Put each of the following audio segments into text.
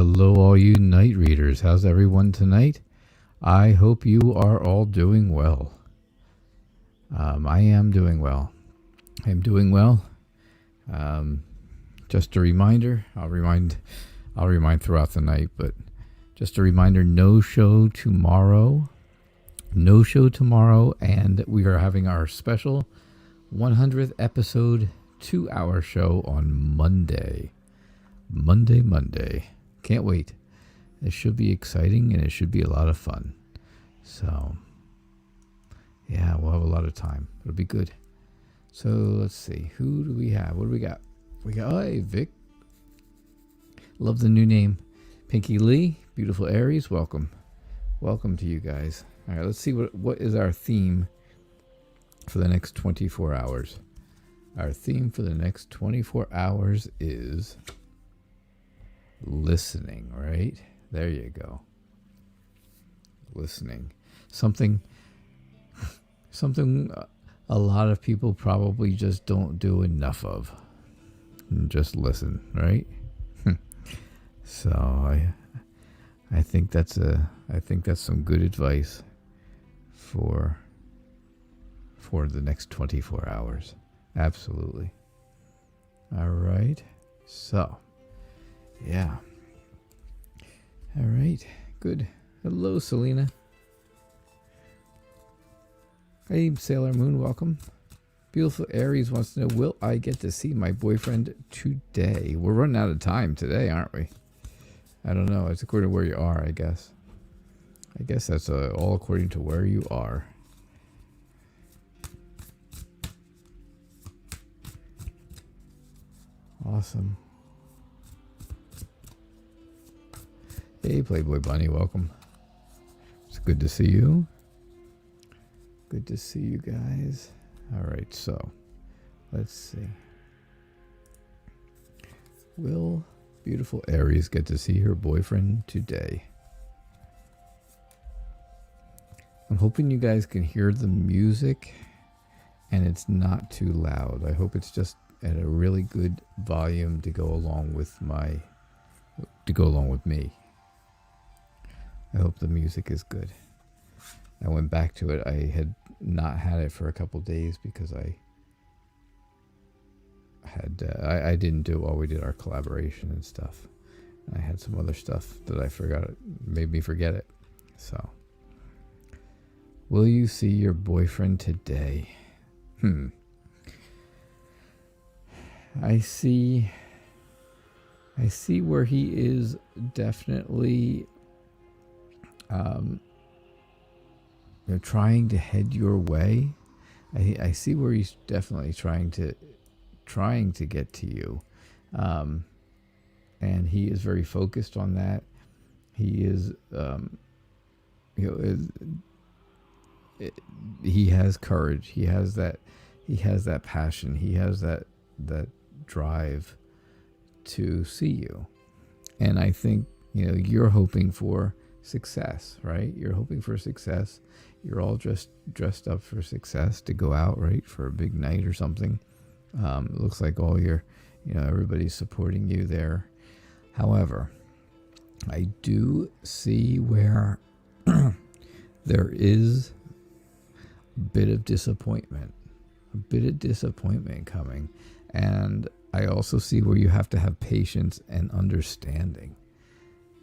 hello, all you night readers. How's everyone tonight? I hope you are all doing well. I am doing well. Just a reminder. I'll remind throughout the night, but just a reminder: no show tomorrow, and we are having our special 100th episode 2-hour show on Monday. Can't wait. It should be exciting and it should be a lot of fun. So, yeah, we'll have a lot of time. It'll be good. So, let's see. Who do we have? What do we got? Hey, Vic. Love the new name. Pinky Lee, beautiful Aries, welcome. Welcome to you guys. All right, let's see what is our theme for the next 24 hours. Our theme for the next 24 hours is listening, right? There you go. Listening. Something a lot of people probably just don't do enough of. Just listen, right? So I think that's some good advice for the next 24 hours. Absolutely. All right. So, yeah. All right. Good. Hello, Selena. Hey, Sailor Moon. Welcome. Beautiful Aries wants to know, will I get to see my boyfriend today? We're running out of time today, aren't we? I don't know. It's according to where you are, I guess. I guess that's all according to where you are. Awesome. Hey, Playboy Bunny, welcome. It's good to see you. Good to see you guys. All right, so let's see. Will beautiful Aries get to see her boyfriend today? I'm hoping you guys can hear the music and it's not too loud. I hope it's just at a really good volume to go along with me. I hope the music is good. I went back to it. I had not had it for a couple days because I didn't do it while we did our collaboration and stuff. I had some other stuff that I forgot. It made me forget it. So, will you see your boyfriend today? I see where he is definitely trying to head your way. I see where he's definitely trying to get to you. And he is very focused on that. He is he has courage. He has that passion. He has that drive to see you. And I think, you're hoping for success, right? You're hoping for success. You're all dressed up for success to go out, right? For a big night or something. It looks like all your, everybody's supporting you there. However, I do see where there is a bit of disappointment coming. And I also see where you have to have patience and understanding.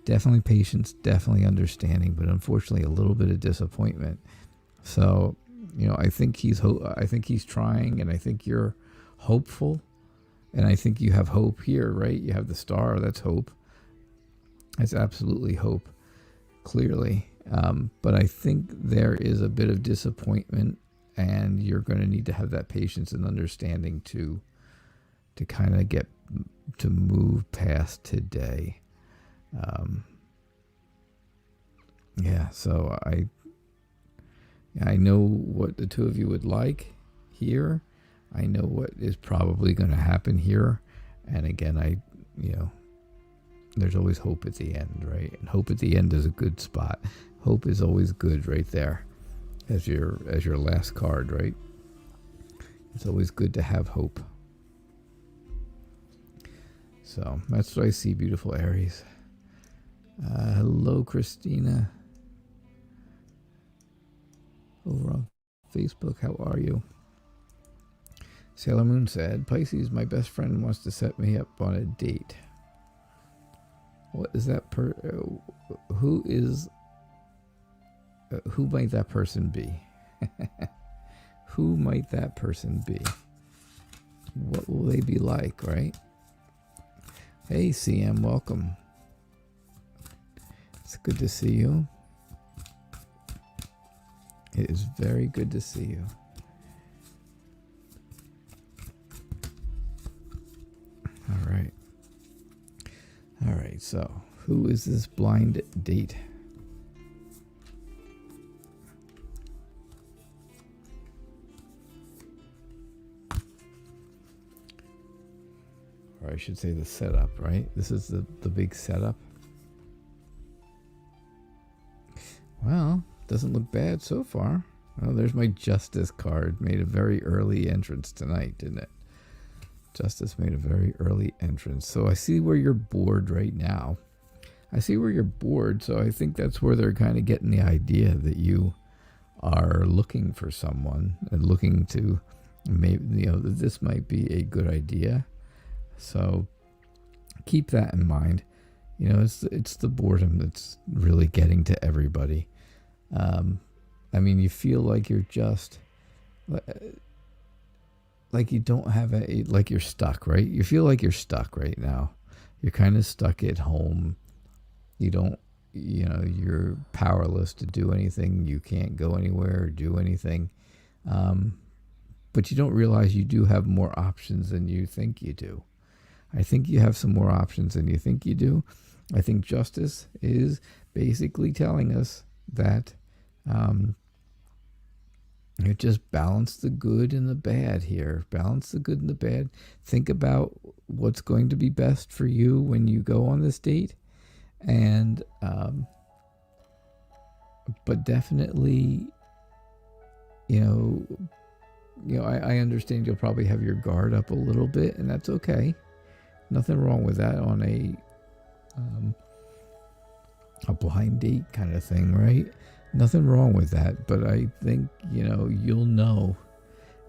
Definitely patience, definitely understanding, but unfortunately a little bit of disappointment. So, I think he's trying, and I think you're hopeful, and I think you have hope here, right? You have the star, that's hope. That's absolutely hope, clearly. But I think there is a bit of disappointment, and you're going to need to have that patience and understanding to kind of get to move past today. So I know what the two of you would like here. I know what is probably going to happen here. And again, there's always hope at the end, right? And hope at the end is a good spot. Hope is always good right there as your last card, right? It's always good to have hope. So that's what I see, beautiful Aries. Hello, Christina. Over on Facebook, how are you? Sailor Moon said, Pisces, my best friend wants to set me up on a date. What is that who might that person be? Who might that person be? What will they be like, right? Hey, CM, welcome. It's good to see you. It is very good to see you. All right. All right, so who is this blind date? Or I should say the setup, right? This is the big setup. Well, doesn't look bad so far. Well, there's my Justice card. Made a very early entrance tonight, didn't it? Justice made a very early entrance. So I see where you're bored right now. I see where you're bored, so I think that's where they're kind of getting the idea that you are looking for someone and looking to maybe, that this might be a good idea. So keep that in mind. It's the boredom that's really getting to everybody. I mean, you feel like you're just like you don't have like you're stuck, right? You feel like you're stuck right now. You're kind of stuck at home. You don't, you're powerless to do anything. You can't go anywhere or do anything. But you don't realize you do have more options than you think you do. I think you have some more options than you think you do. I think Justice is basically telling us that you just balance the good and the bad here. Balance the good and the bad. Think about what's going to be best for you when you go on this date. And, but definitely, I understand you'll probably have your guard up a little bit, and that's okay. Nothing wrong with that on a blind date kind of thing, right? Nothing wrong with that, but I think, you will know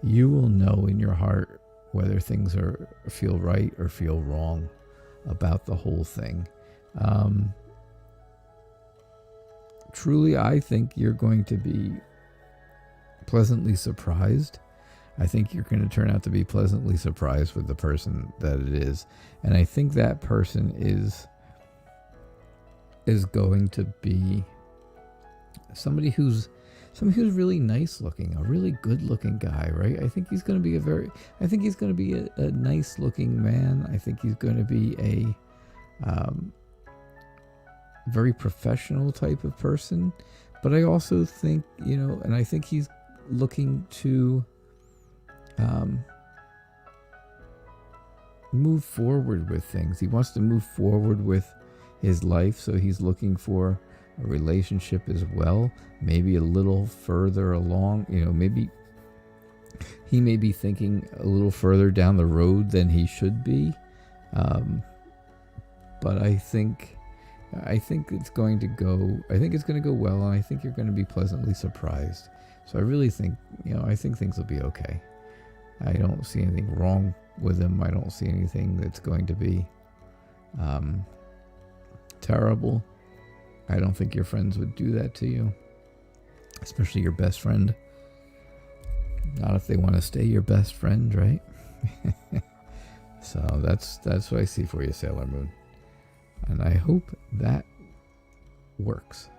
in your heart whether things feel right or feel wrong about the whole thing. Truly, I think you're going to be pleasantly surprised. I think you're going to turn out to be pleasantly surprised with the person that it is. And I think that person is going to be somebody who's really nice looking, a really good looking guy, right? I think he's going to be a nice looking man. I think he's going to be a very professional type of person. But I also think, and I think he's looking to move forward with things. He wants to move forward with his life, so he's looking for a relationship as well, maybe a little further along. Maybe he may be thinking a little further down the road than he should be, but I think it's going to go. I think it's going to go well, and I think you're going to be pleasantly surprised. So I really think, I think things will be okay. I don't see anything wrong with him. I don't see anything that's going to be terrible. I don't think your friends would do that to you, especially your best friend. Not if they want to stay your best friend, right? So that's what I see for you, Sailor Moon. And I hope that works.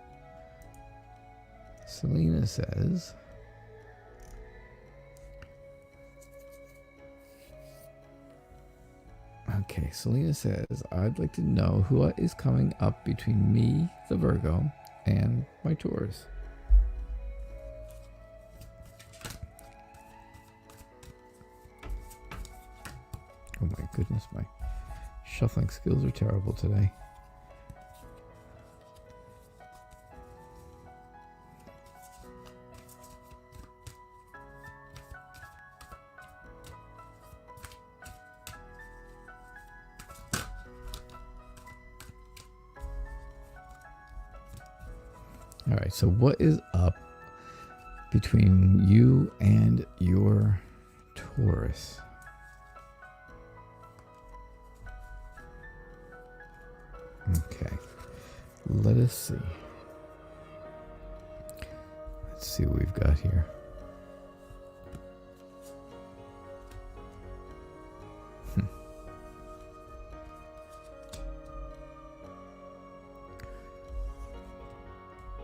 Selena says, okay, Selena says, I'd like to know who is coming up between me, the Virgo, and my Taurus. Oh my goodness, my shuffling skills are terrible today. All right, so what is up between you and your Taurus? Okay, let us see. Let's see what we've got here.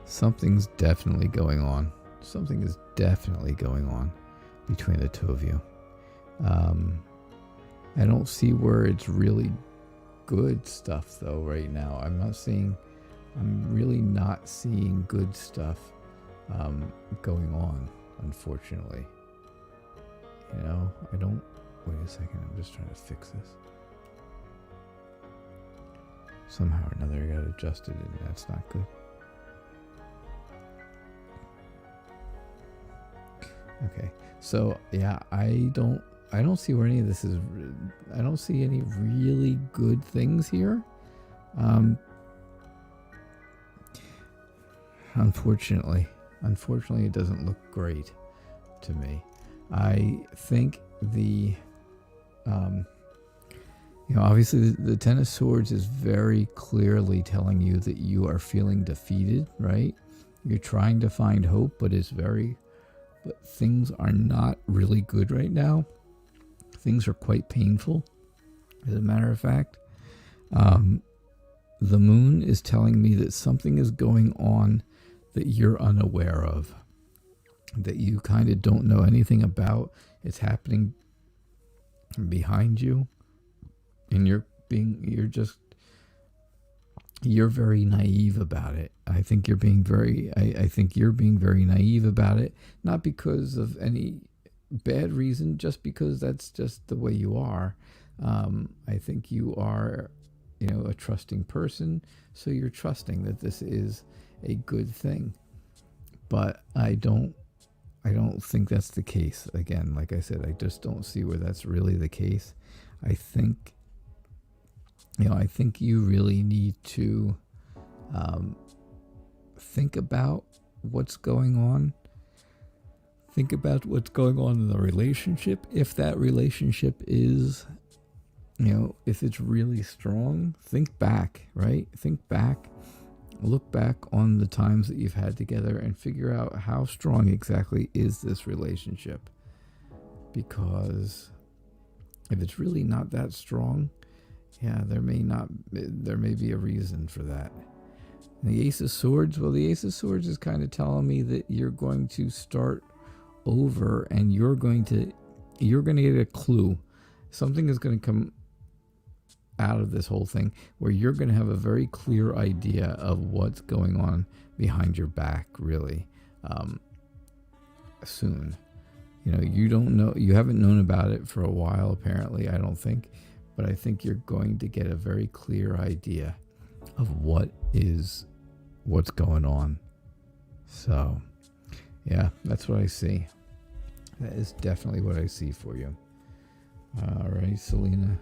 Something's definitely going on. Something is definitely going on between the two of you. I don't see where it's really good stuff though right now. I'm really not seeing good stuff going on, unfortunately. You know, wait a second, I'm just trying to fix this. Somehow or another I got adjusted and that's not good. Okay, so yeah, I don't see where any of this is. I don't see any really good things here. Unfortunately, it doesn't look great to me. I think obviously the Ten of Swords is very clearly telling you that you are feeling defeated, right? You're trying to find hope, but things are not really good right now. Things are quite painful, as a matter of fact. The moon is telling me that something is going on that you're unaware of, that you kind of don't know anything about. It's happening behind you, and you're very naive about it. I think you're being very naive about it, not because of any bad reason, just because that's just the way you are. I think you are, a trusting person, so you're trusting that this is a good thing. But I don't think that's the case. Again, like I said, I just don't see where that's really the case. I think you really need to think about what's going on. Think about what's going on in the relationship. If that relationship is, if it's really strong, think back, right? Think back. Look back on the times that you've had together and figure out how strong exactly is this relationship. Because if it's really not that strong, yeah, there may be a reason for that. And the Ace of Swords, well, the Ace of Swords is kind of telling me that you're going to start over and you're going to get a clue. Something is going to come out of this whole thing where you're going to have a very clear idea of what's going on behind your back, really, soon. You haven't known about it for a while, apparently, I don't think. But I think you're going to get a very clear idea of what's going on. So, yeah, that's what I see. That is definitely what I see for you. All right, Selena.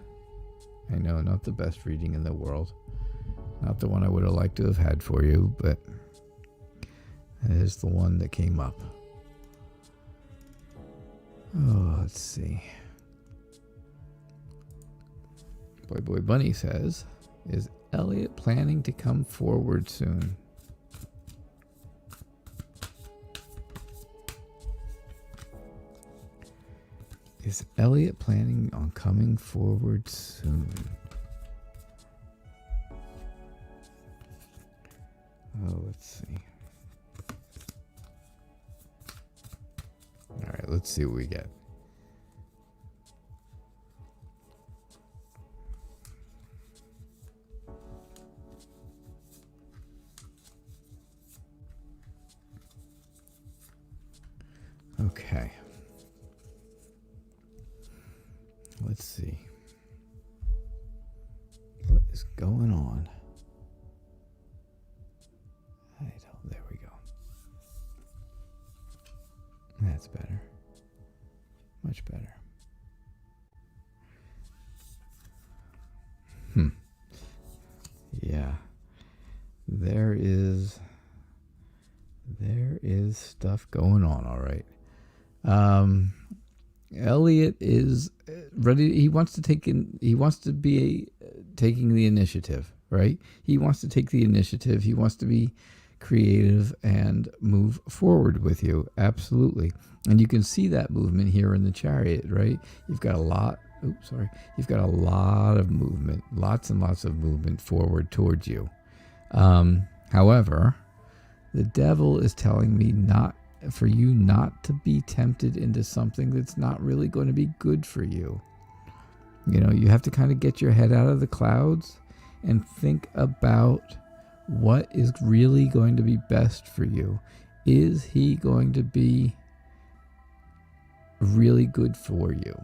I know, not the best reading in the world. Not the one I would have liked to have had for you, but it is the one that came up. Oh, let's see. Boy Bunny says, is Elliot planning to come forward soon? Is Elliot planning on coming forward soon? Oh, let's see. All right, let's see what we get. Okay. Let's see. What is going on? There we go. That's better. Much better. Yeah. There is is stuff going on, all right. Elliot is ready. He wants to be taking the initiative, right? He wants to take the initiative. He wants to be creative and move forward with you. Absolutely. And you can see that movement here in the chariot, right? You've got a lot of movement, lots and lots of movement forward towards you. However, the devil is telling me not to be tempted into something that's not really going to be good for you. You know, you have to kind of get your head out of the clouds and think about what is really going to be best for you. Is he going to be really good for you?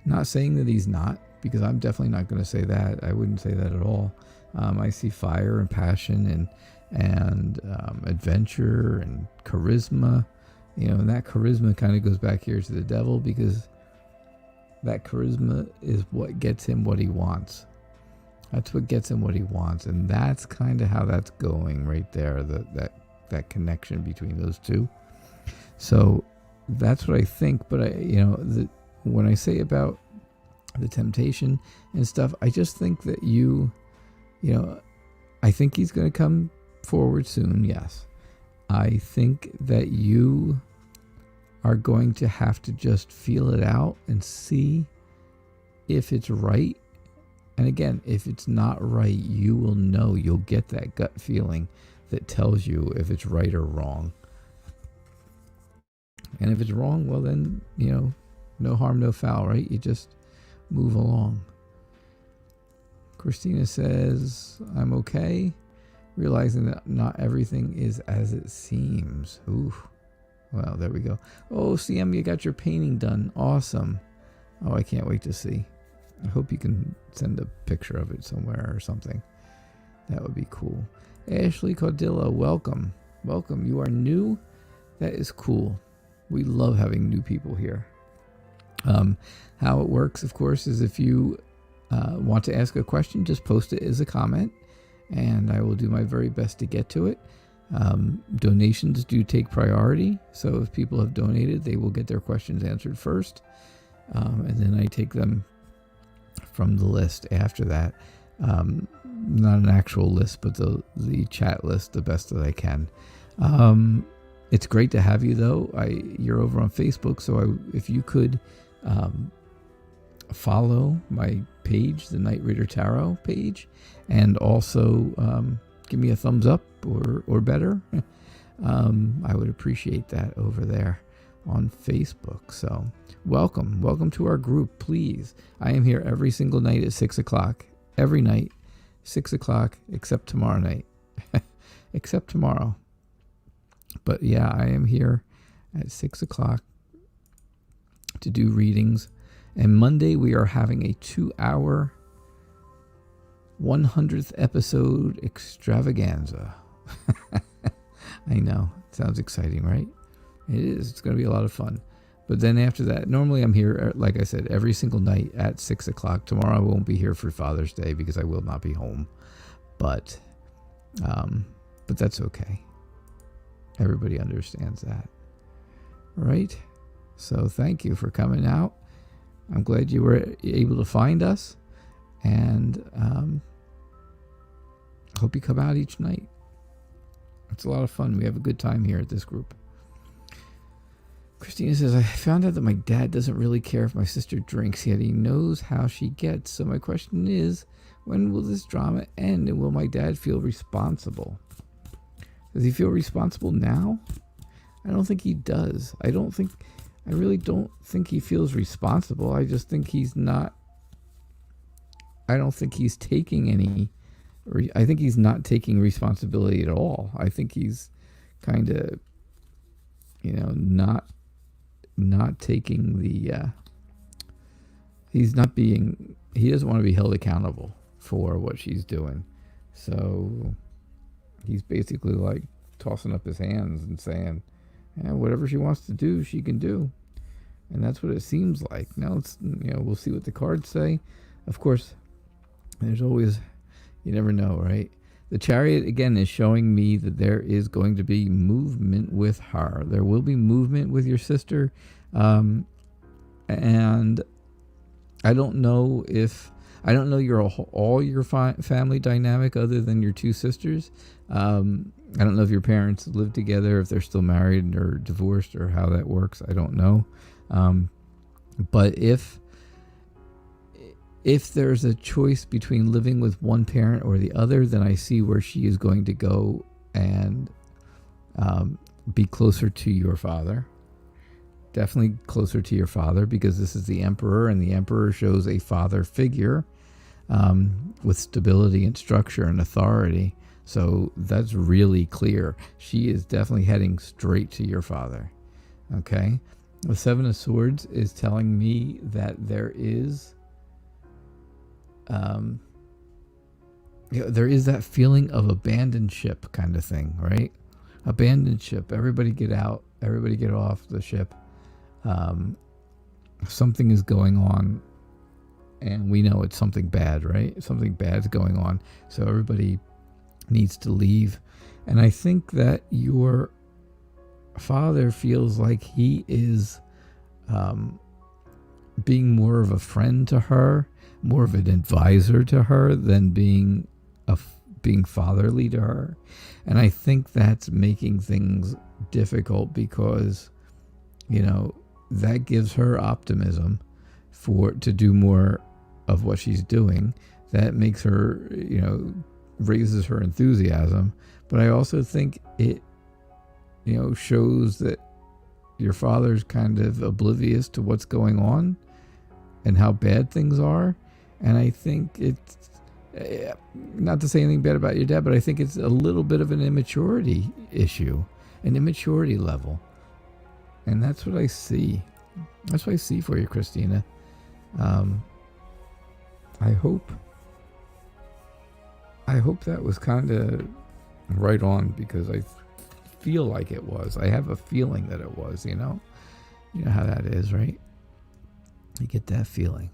Not saying that he's not, because I'm definitely not going to say that. I wouldn't say that at all. I see fire and passion and adventure and charisma, you know, and that charisma kind of goes back here to the devil, because that charisma is what gets him what he wants. That's what gets him what he wants, and that's kind of how that's going right there. That connection between those two. So that's what I think. But when I say about the temptation and stuff, I just think that I think he's going to come forward soon. Yes, I think that you are going to have to just feel it out and see if it's right. And again, if it's not right, you will know. You'll get that gut feeling that tells you if it's right or wrong. And if it's wrong, well then, no harm, no foul, right? You just move along. Christina says, I'm okay, realizing that not everything is as it seems. Ooh. Well, there we go. Oh, CM, you got your painting done. Awesome. Oh, I can't wait to see. I hope you can send a picture of it somewhere or something. That would be cool. Ashley Cordilla, welcome. Welcome. You are new? That is cool. We love having new people here. How it works, of course, is if you want to ask a question, just post it as a comment, and I will do my very best to get to it. Donations do take priority, so if people have donated, they will get their questions answered first, and then I take them from the list after that. Not an actual list, but the chat list, the best that I can. It's great to have you, though. You're over on Facebook, so if you could follow my page, the Night Reader Tarot page, and also give me a thumbs up or better. I would appreciate that over there on Facebook. So welcome to our group, please. I am here every single night at 6 o'clock. Every night, 6 o'clock, except tomorrow night. Except tomorrow. But yeah, I am here at 6 o'clock to do readings. And Monday we are having a 2-hour 100th episode extravaganza. I know. Sounds exciting, right? It is. It's going to be a lot of fun. But then after that, normally I'm here, like I said, every single night at 6 o'clock. Tomorrow I won't be here for Father's Day because I will not be home. But that's okay. Everybody understands that. Right? So thank you for coming out. I'm glad you were able to find us. And hope you come out each night. It's a lot of fun. We have a good time here at this group. Christina says, I found out that my dad doesn't really care if my sister drinks, yet he knows how she gets. So my question is, when will this drama end, and will my dad feel responsible? Does he feel responsible now? I don't think he does. I really don't think he feels responsible. I just think he's not. I don't think he's taking any. I think he's not taking responsibility at all. I think he's kind of, not taking the. He doesn't want to be held accountable for what she's doing. So he's basically like tossing up his hands and saying, whatever she wants to do, she can do. And that's what it seems like. Now we'll see what the cards say. Of course, there's always, you never know, right? The Chariot, again, is showing me that there is going to be movement with her. There will be movement with your sister. And I don't know all your family dynamic other than your two sisters. I don't know if your parents live together, if they're still married or divorced, or how that works. I don't know. But if there's a choice between living with one parent or the other, then I see where she is going to go and be closer to your father. Definitely closer to your father, because this is the Emperor, and the Emperor shows a father figure with stability and structure and authority. So that's really clear. She is definitely heading straight to your father. Okay? The Seven of Swords is telling me that there is that feeling of abandoned ship kind of thing, right? Abandoned ship. Everybody get out. Everybody get off the ship. Something is going on, and we know it's something bad, right? Something bad's going on. So everybody needs to leave. And I think that your father feels like he is being more of a friend to her, more of an advisor to her than being fatherly to her. And I think that's making things difficult, because, that gives her optimism to do more of what she's doing. That makes her, raises her enthusiasm. But I also think it, shows that your father's kind of oblivious to what's going on and how bad things are. And I think it's, not to say anything bad about your dad, but I think it's a little bit of an immaturity issue, an immaturity level. And that's what I see. That's what I see for you, Christina. I hope that was kind of right on, because I feel like it was. I have a feeling that it was, You know how that is, right? You get that feeling.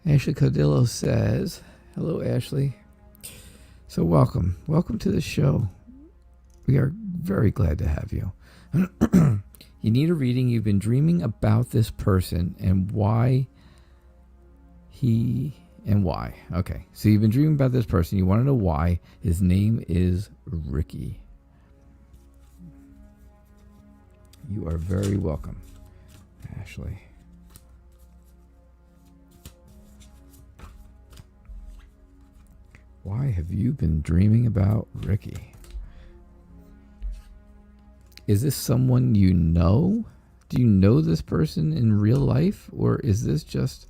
Ashley Codillo says, hello, Ashley. So welcome. Welcome to the show. We are very glad to have you. You need a reading. You've been dreaming about this person and why. Okay, so you've been dreaming about this person. You want to know why. His name is Ricky. You are very welcome, Ashley. Why have you been dreaming about Ricky? Is this someone you know? Do you know this person in real life? Or is this just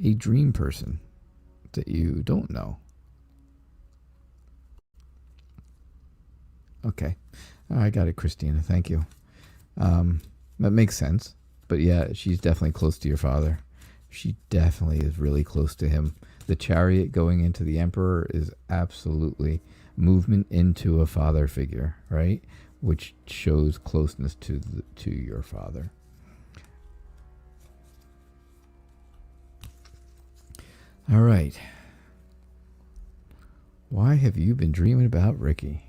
a dream person that you don't know? Okay. I got it, Christina. Thank you. That makes sense. But yeah, she's definitely close to your father. She definitely is really close to him. The Chariot going into the Emperor is absolutely movement into a father figure, right? Which shows closeness to your father. All right. Why have you been dreaming about Ricky?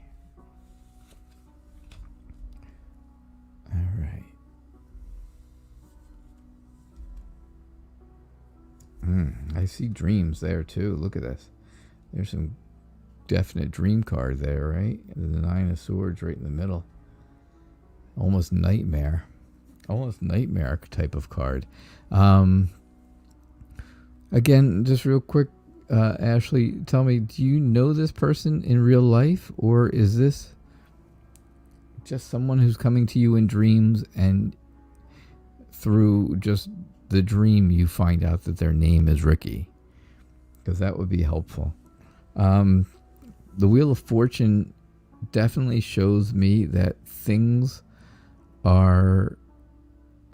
All right. I see dreams there too. Look at this. There's some definite dream card there, right? The Nine of Swords right in the middle. Almost nightmare type of card. Again, just real quick, Ashley, tell me, do you know this person in real life, or is this just someone who's coming to you in dreams, and through just the dream you find out that their name is Ricky? Because that would be helpful. The Wheel of Fortune definitely shows me that things are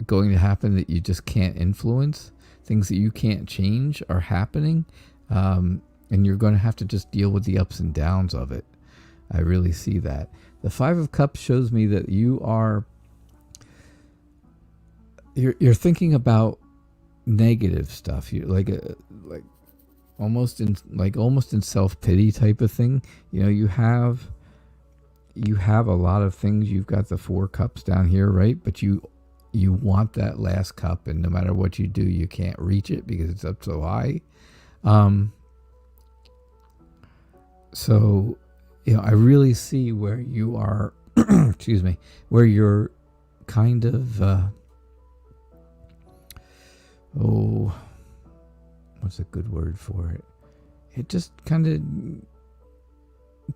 going to happen that you just can't influence. Things that you can't change are happening. And you're going to have to just deal with the ups and downs of it. I really see that. The Five of Cups shows me that you're thinking about negative stuff. You're like almost in self-pity type of thing. You have a lot of things. You've got the 4 cups down here, right? But you want that last cup, and no matter what you do, you can't reach it because it's up so high. So I really see where you are excuse me, where you're kind of what's a good word for it? It just kind of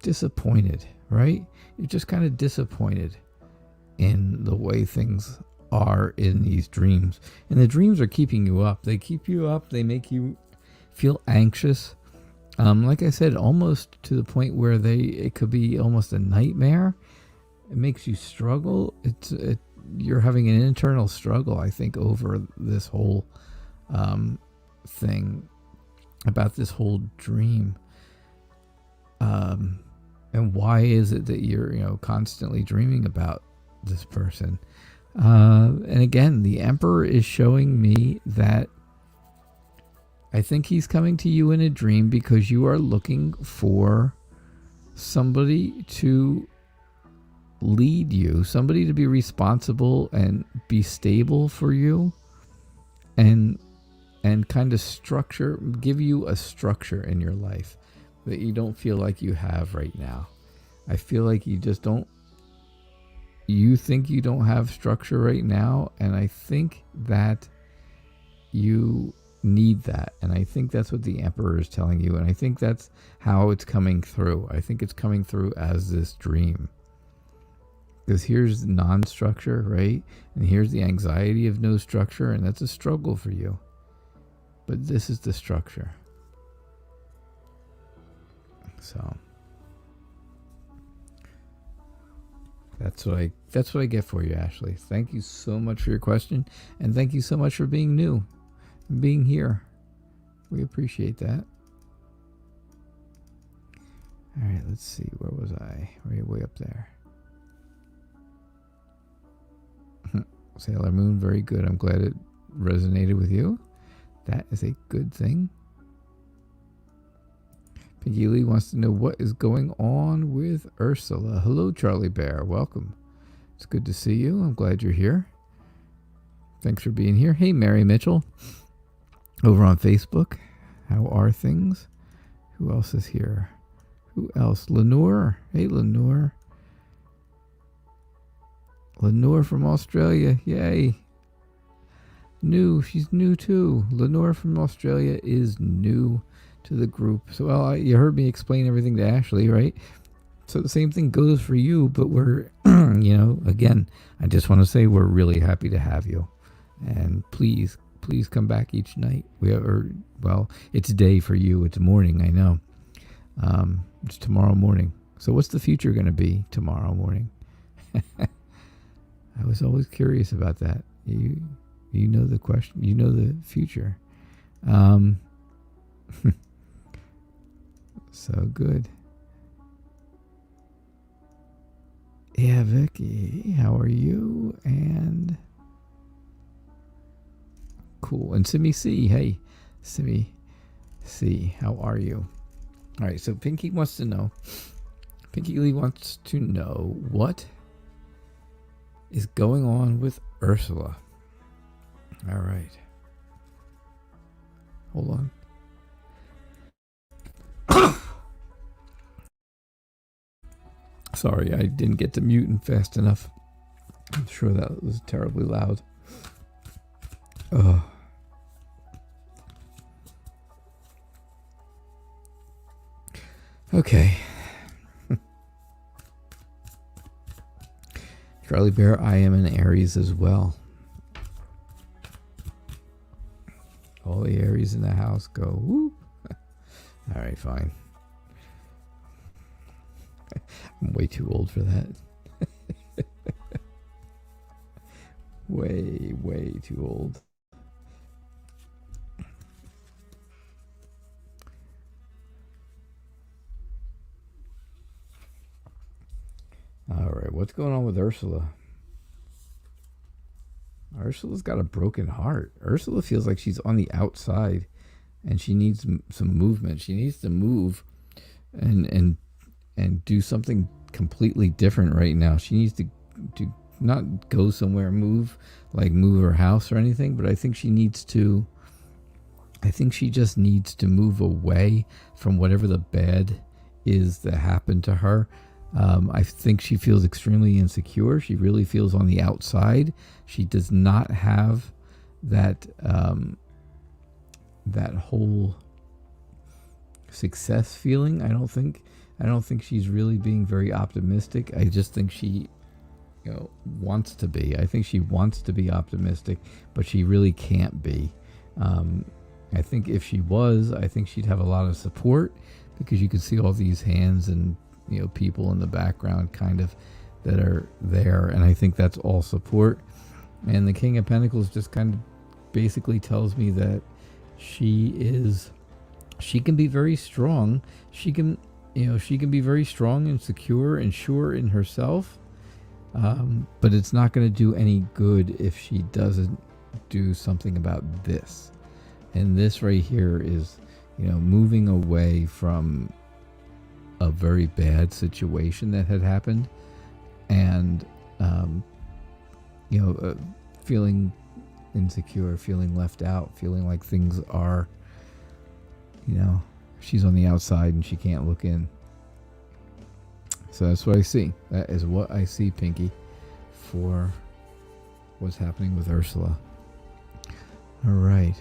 disappointed, right? You're just kind of disappointed in the way things are in these dreams. And the dreams are keeping you up. They keep you up. They make you feel anxious. Like I said, almost to the point where it could be almost a nightmare. It makes you struggle. You're having an internal struggle, I think, over this whole thing, about this whole dream. And why is it that you're constantly dreaming about this person? And again, the Emperor is showing me that I think he's coming to you in a dream because you are looking for somebody to lead you, somebody to be responsible and be stable for you, and kind of give you a structure in your life that you don't feel like you have right now. I feel like you think you don't have structure right now, and I think that you need that, and I think that's what the Emperor is telling you, and I think that's how it's coming through. I think it's coming through as this dream, because here's non-structure, right? And here's the anxiety of no structure, and that's a struggle for you, but this is the structure. So that's what I get for you, Ashley. Thank you so much for your question, and thank you so much for being new and being here. We appreciate that. All right, let's see. Where was I? Way up there. Sailor Moon, very good. I'm glad it resonated with you. That is a good thing. Pinky Lee wants to know what is going on with Ursula. Hello, Charlie Bear. Welcome. It's good to see you. I'm glad you're here. Thanks for being here. Hey, Mary Mitchell, over on Facebook. How are things? Who else is here? Who else? Lenore. Hey, Lenore. Lenore from Australia. Yay. New. She's new too. Lenore from Australia is new to the group. So, you heard me explain everything to Ashley, right? So the same thing goes for you, but we're, again, I just want to say we're really happy to have you. And please come back each night. It's day for you. It's morning, I know. It's tomorrow morning. So what's the future going to be tomorrow morning? I was always curious about that. You know the question. You know the future. So good. Yeah, Vicky, how are you? And cool. And Simi C, hey, Simi C, how are you? All right, so Pinky wants to know. Pinky Lee wants to know what is going on with Ursula. All right. Hold on. Sorry, I didn't get to mute fast enough. I'm sure that was terribly loud. Okay. Charlie Bear, I am an Aries as well. All the Aries in the house go, whoop. All right, fine. I'm way too old for that. Way too old. All right, what's going on with Ursula? Ursula's got a broken heart. Ursula feels like she's on the outside and she needs some movement. She needs to move and do something completely different right now. She needs to not go somewhere, move her house or anything, but I think she just needs to move away from whatever the bad is that happened to her. I think she feels extremely insecure. She really feels on the outside. She does not have that whole success feeling. I don't think she's really being very optimistic. I just think she wants to be. I think she wants to be optimistic, but she really can't be. I think if she was, I think she'd have a lot of support, because you can see all these hands and people in the background kind of that are there, and I think that's all support. And the King of Pentacles just kind of basically tells me that she can be very strong. She can be very strong and secure and sure in herself. But it's not going to do any good if she doesn't do something about this. And this right here is, moving away from a very bad situation that had happened, and, feeling insecure, feeling left out, feeling like things are, she's on the outside and she can't look in. So that's what I see. That is what I see, Pinky, for what's happening with Ursula. All right.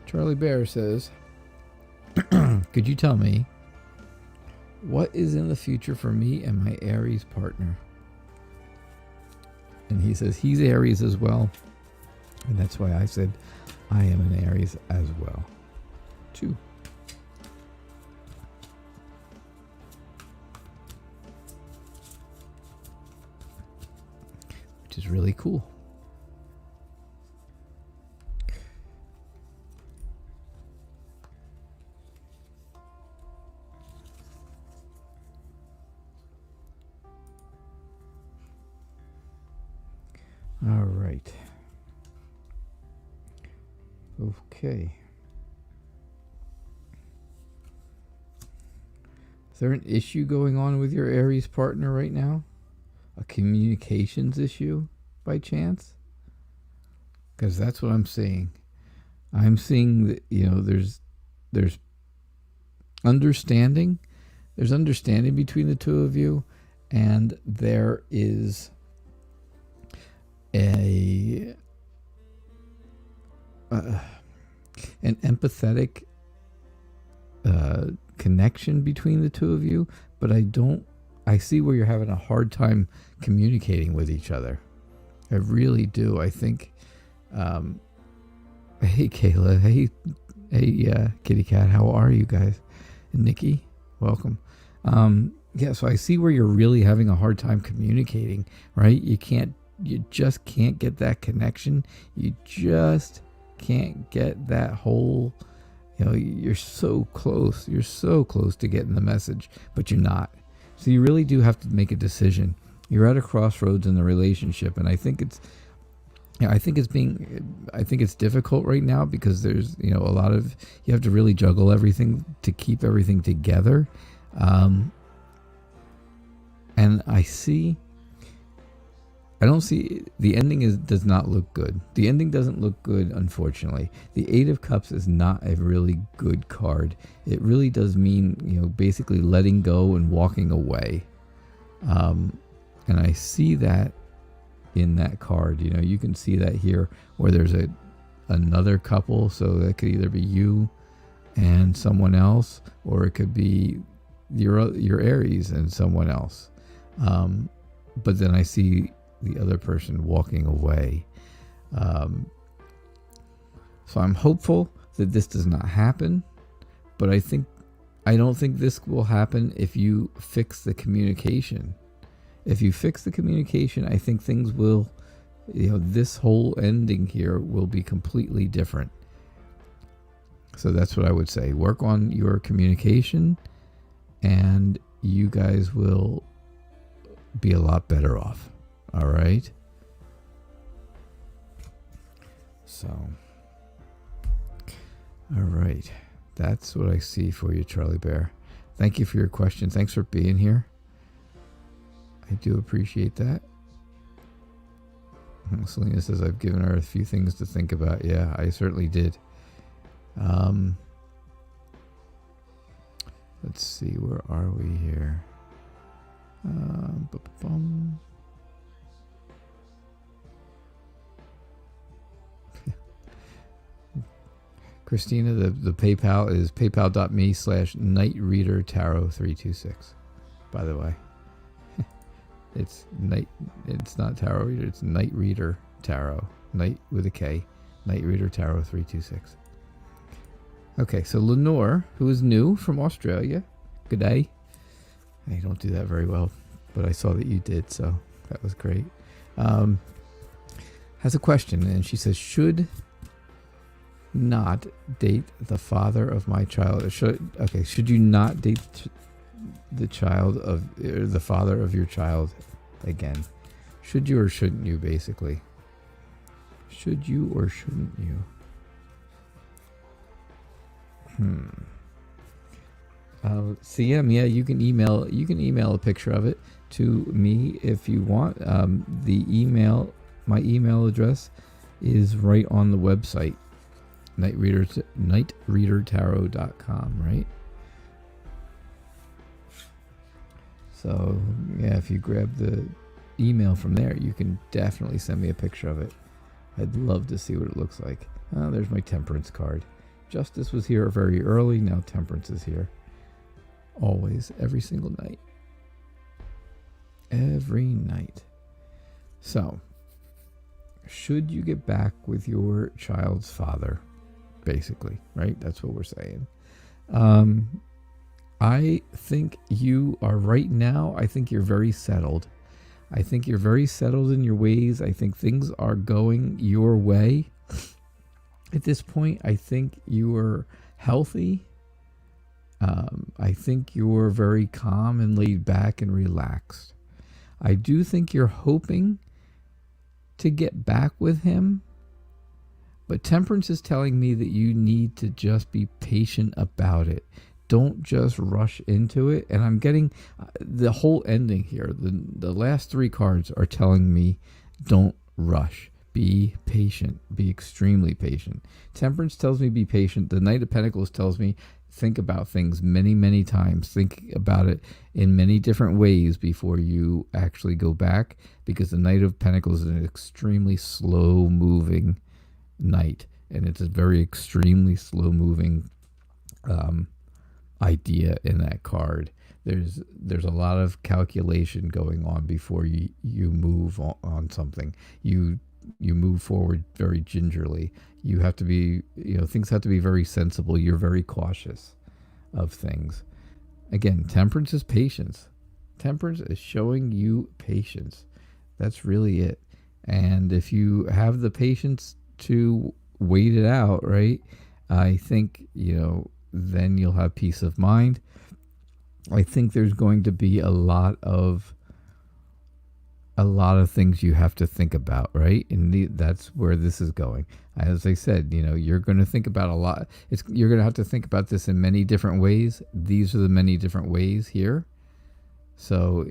Charlie Bear says, could you tell me what is in the future for me and my Aries partner? And he says he's Aries as well. And that's why I said I am an Aries as well, too. Which is really cool. All right. Okay. Is there an issue going on with your Aries partner right now? A communications issue by chance? Because that's what I'm seeing. I'm seeing that, there's understanding. There's understanding between the two of you, and there is an empathetic connection between the two of you, but I see where you're having a hard time communicating with each other. I really do. I think, hey Kayla, hey Kitty Cat, how are you guys? And Nikki, welcome. Yeah, so I see where you're really having a hard time communicating, right? You just can't get that connection. You just can't get that whole, you're so close. You're so close to getting the message, but you're not. So you really do have to make a decision. You're at a crossroads in the relationship, and I think it's difficult right now because there's, you have to really juggle everything to keep everything together. And I don't see, the ending does not look good. The ending doesn't look good, unfortunately. The Eight of Cups is not a really good card. It really does mean, basically letting go and walking away. And I see that in that card. You can see that here where there's another couple. So that could either be you and someone else, or it could be your Aries and someone else. But then I see the other person walking away. So I'm hopeful that this does not happen, but I don't think this will happen if you fix the communication. If you fix the communication, I think things will, this whole ending here will be completely different. So that's what I would say. Work on your communication and you guys will be a lot better off. All right. So All right. That's what I see for you, Charlie Bear. Thank you for your question. Thanks for being here. I do appreciate that. Selena says, I've given her a few things to think about. Yeah, I certainly did. Let's see, where are we here? Christina, the PayPal is paypal.me/nightreadertarot326. By the way, it's not tarot reader, it's Night Reader Tarot. Night with a K. Night Reader Tarot 326. Okay, so Lenore, who is new from Australia. Good day. I don't do that very well, but I saw that you did, so that was great. Has a question, and she says, should not date the father of my child. Should you not date the father of your child again? Should you or shouldn't you, basically? Should you or shouldn't you? CM, yeah, you can email a picture of it to me if you want. My email address is right on the website, nightreadertarot.com, right? So yeah, if you grab the email from there, you can definitely send me a picture of it. I'd love to see what it looks like. Oh, there's my Temperance card. Justice was here very early. Now Temperance is here. Always, every single night. Every night. So, should you get back with your child's father? Basically, right? That's what we're saying. I think you are right now. I think you're very settled. I think you're very settled in your ways. I think things are going your way. At this point, I think you are healthy. I think you're very calm and laid back and relaxed. I do think you're hoping to get back with him. But Temperance is telling me that you need to just be patient about it. Don't just rush into it. And I'm getting the whole ending here. The last three cards are telling me don't rush. Be patient. Be extremely patient. Temperance tells me be patient. The Knight of Pentacles tells me think about things many, many times. Think about it in many different ways before you actually go back, because the Knight of Pentacles is an extremely slow-moving knight, and it's a very extremely slow-moving idea in that card. There's a lot of calculation going on before you move on something. You move forward very gingerly. You have to be, things have to be very sensible. You're very cautious of things. Again, Temperance is patience. Temperance is showing you patience. That's really it. And if you have the patience to wait it out, right, I think, then you'll have peace of mind. I think there's going to be a lot of things you have to think about, right? And that's where this is going. As I said, you're going to think about a lot. You're going to have to think about this in many different ways. These are the many different ways here. So,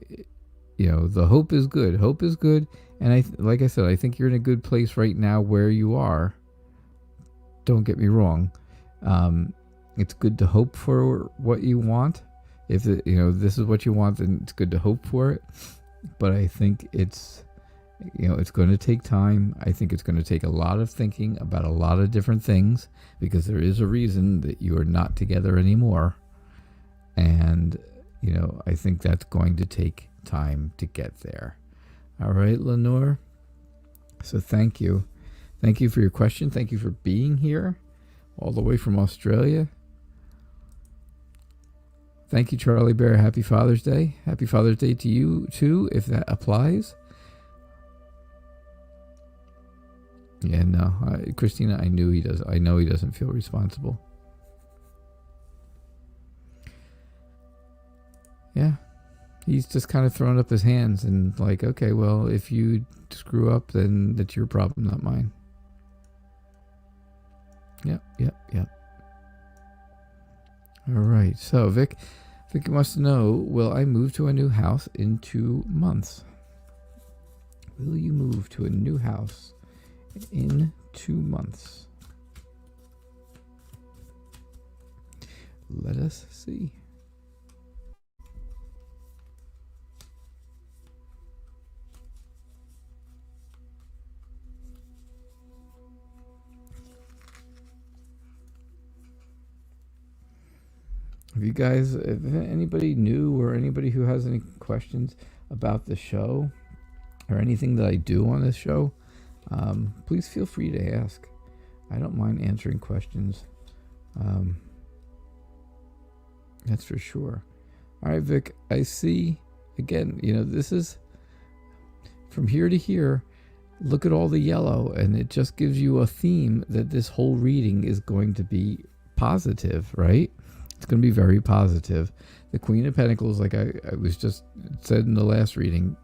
the hope is good. Hope is good. And like I said, I think you're in a good place right now where you are. Don't get me wrong. It's good to hope for what you want. If this is what you want, then it's good to hope for it. But I think it's going to take time. I think it's going to take a lot of thinking about a lot of different things, because there is a reason that you are not together anymore. And, I think that's going to take time to get there. All right, Lenore. So thank you. Thank you for your question. Thank you for being here all the way from Australia. Thank you, Charlie Bear. Happy Father's Day. Happy Father's Day to you, too, if that applies. Yeah, no. Christina, I know he doesn't feel responsible. Yeah. He's just kind of thrown up his hands and like, okay, well, if you screw up, then that's your problem, not mine. Yep. All right. So Vic wants to know, will I move to a new house in 2 months? Will you move to a new house in 2 months? Let us see. If you guys, if anybody new or anybody who has any questions about the show or anything that I do on this show, please feel free to ask. I don't mind answering questions. That's for sure. All right, Vic, I see, again, this is from here to here. Look at all the yellow, and it just gives you a theme that this whole reading is going to be positive, right? It's going to be very positive. The Queen of Pentacles, like I was just said in the last reading,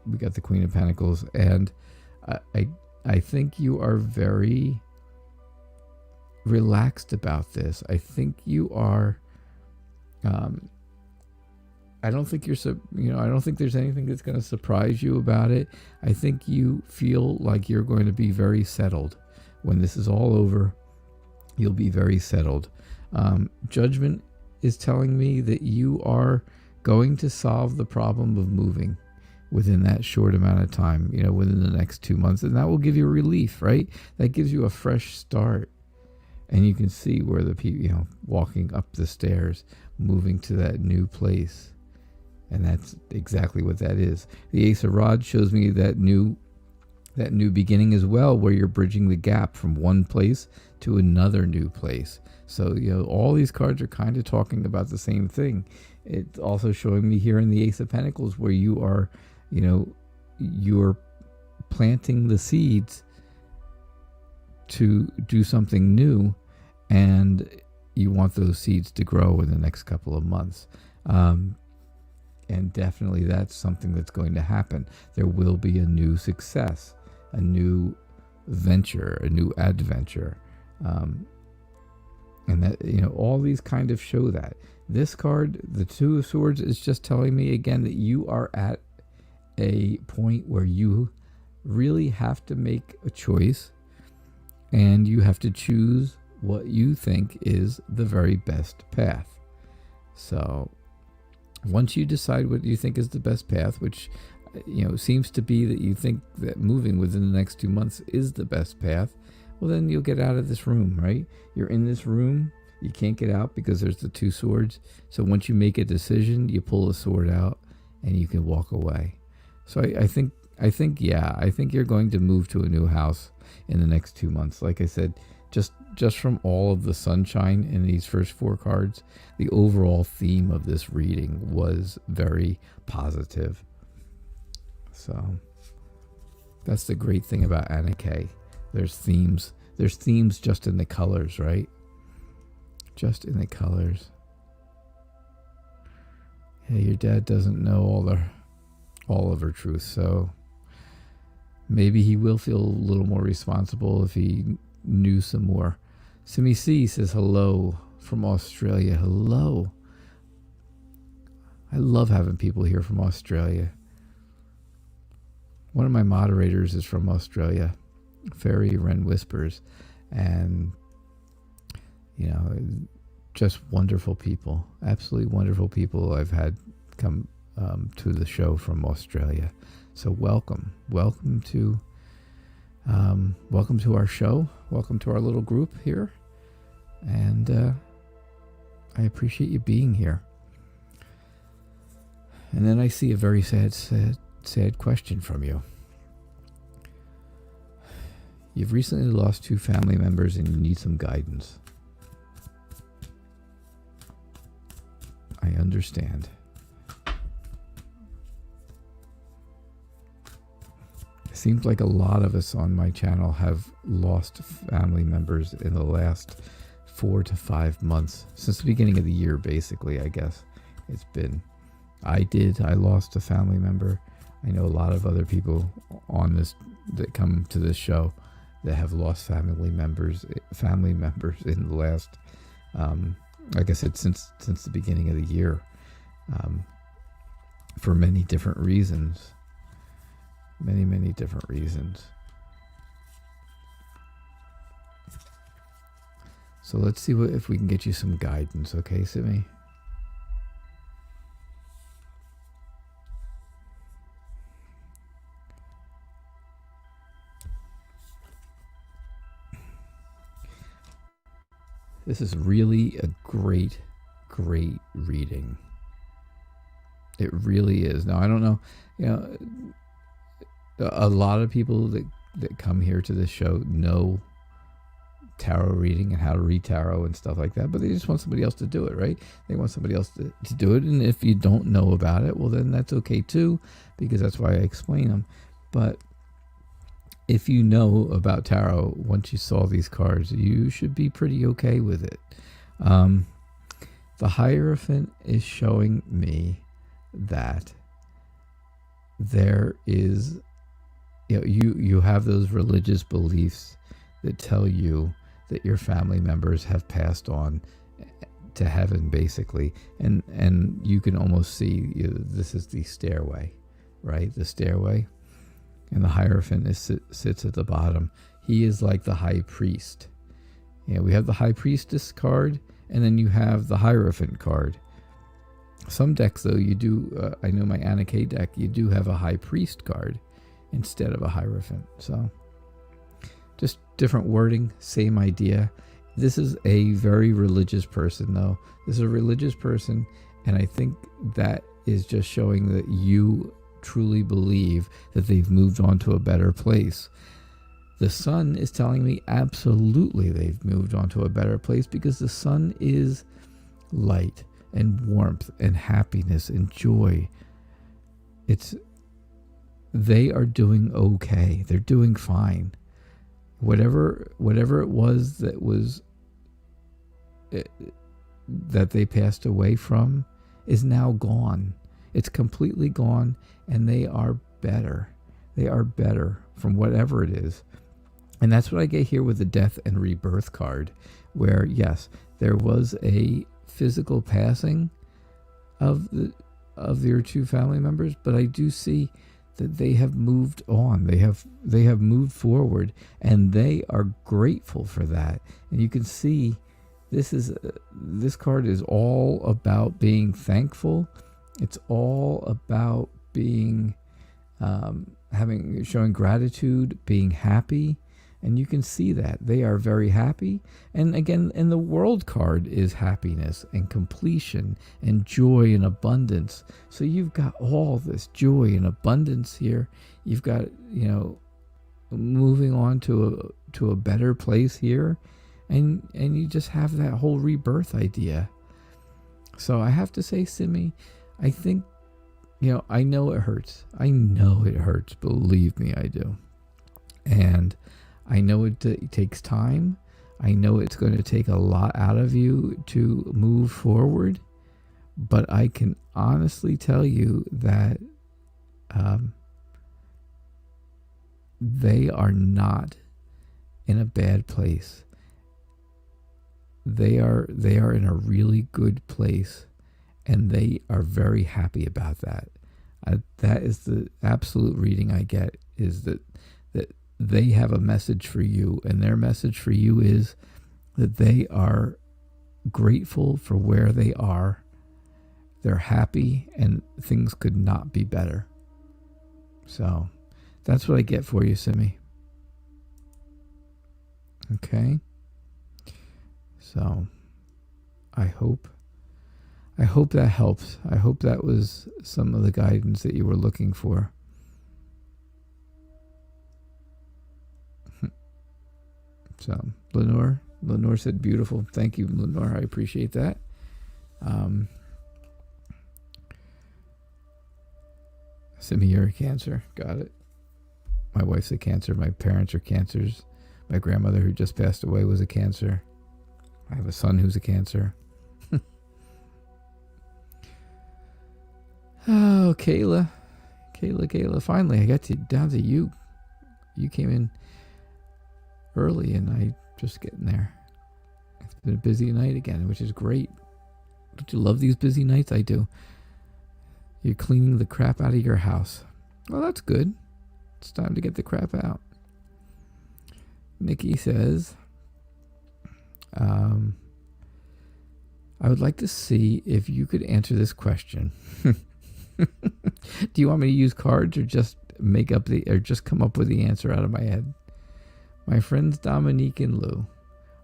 we got the Queen of Pentacles, and I think you are very relaxed about this. I think you are. I don't think I don't think there's anything that's going to surprise you about it. I think you feel like you're going to be very settled. When this is all over, you'll be very settled. Judgment is telling me that you are going to solve the problem of moving within that short amount of time, within the next 2 months. And that will give you relief, right? That gives you a fresh start. And you can see where the people, walking up the stairs, moving to that new place. And that's exactly what that is. The Ace of Rods shows me that new beginning as well, where you're bridging the gap from one place to another new place. So, all these cards are kind of talking about the same thing. It's also showing me here in the Ace of Pentacles where you are, you're planting the seeds to do something new, and you want those seeds to grow in the next couple of months. And definitely that's something that's going to happen. There will be a new success, a new venture, a new adventure. And that, all these kind of show that. This card, the Two of Swords, is just telling me again that you are at a point where you really have to make a choice, and you have to choose what you think is the very best path. So once you decide what you think is the best path, which seems to be that you think that moving within the next 2 months is the best path, well, then you'll get out of this room, right? You're in this room, you can't get out because there's the Two Swords. So once you make a decision, you pull the sword out and you can walk away. So I think you're going to move to a new house in the next 2 months. Like I said, just from all of the sunshine in these first 4 cards, the overall theme of this reading was very positive. So that's the great thing about Anna Kay. There's themes just in the colors, right? Just in the colors. Yeah, your dad doesn't know all of her truth, so maybe he will feel a little more responsible if he knew some more. Simi C says hello from Australia. Hello. I love having people here from Australia. One of my moderators is from Australia, Fairy Wren Whispers, and just wonderful people, absolutely wonderful people I've had come to the show from Australia. So welcome to our show. Welcome to our little group here. And I appreciate you being here. And then I see a very sad question from you. You've recently lost 2 family members and you need some guidance. I understand. It seems like a lot of us on my channel have lost family members in the last 4 to 5 months. Since the beginning of the year, basically, I guess. It's been... I lost a family member. I know a lot of other people on this that come to this show that have lost family members in the last like I said, since the beginning of the year, for many different reasons. Many different reasons. So let's see if we can get you some guidance, okay, Simi? This is really a great reading. It really is. Now, I don't know, a lot of people that come here to this show know tarot reading and how to read tarot and stuff like that, but they just want somebody else to do it, right? They want somebody else to do it, and if you don't know about it, well, then that's okay too, because that's why I explain them. But if you know about tarot, once you saw these cards, you should be pretty okay with it. The Hierophant is showing me that there is, you have those religious beliefs that tell you that your family members have passed on to heaven, basically, and you can almost see, this is the stairway, right? The stairway. And the Hierophant sits at the bottom. He is like the high priest. We have the High Priestess card, and then you have the Hierophant card. Some decks, though, you do, I know my Anna K deck, you do have a High Priest card instead of a Hierophant. So, just different wording, same idea. This is a very religious person, though. This is a religious person, and I think that is just showing that you truly believe that they've moved on to a better place. The Sun is telling me absolutely they've moved on to a better place, because the Sun is light and warmth and happiness and joy. They are doing okay. They're doing fine. Whatever it was that they passed away from is now gone. It's completely gone, and they are better. They are better from whatever it is. And that's what I get here with the Death and Rebirth card, where, yes, there was a physical passing of your two family members, but I do see that they have moved on. They have moved forward, and they are grateful for that. And you can see this card is all about being thankful. It's all about being showing gratitude, being happy, and you can see that they are very happy. And again, and the World card is happiness and completion and joy and abundance. So you've got all this joy and abundance here. You've got, moving on to a better place here, and you just have that whole rebirth idea. So I have to say, Simi, I think, I know it hurts. I know it hurts. Believe me, I do. And I know it takes time. I know it's going to take a lot out of you to move forward. But I can honestly tell you that they are not in a bad place. They are in a really good place. And they are very happy about that. That is the absolute reading I get, is that they have a message for you. And their message for you is that they are grateful for where they are. They're happy, and things could not be better. So that's what I get for you, Simi. Okay? So I hope that helps. I hope that was some of the guidance that you were looking for. So, Lenore said beautiful. Thank you, Lenore. I appreciate that. Simi, you're a Cancer. Got it. My wife's a Cancer. My parents are Cancers. My grandmother, who just passed away, was a Cancer. I have a son who's a Cancer. Oh, Kayla. Finally, I got down to you. You came in early, and I just getting there. It's been a busy night again, which is great. Don't you love these busy nights? I do. You're cleaning the crap out of your house. Well, that's good. It's time to get the crap out. Nicky says, I would like to see if you could answer this question. Do you want me to use cards or just come up with the answer out of my head? My friends Dominique and Lou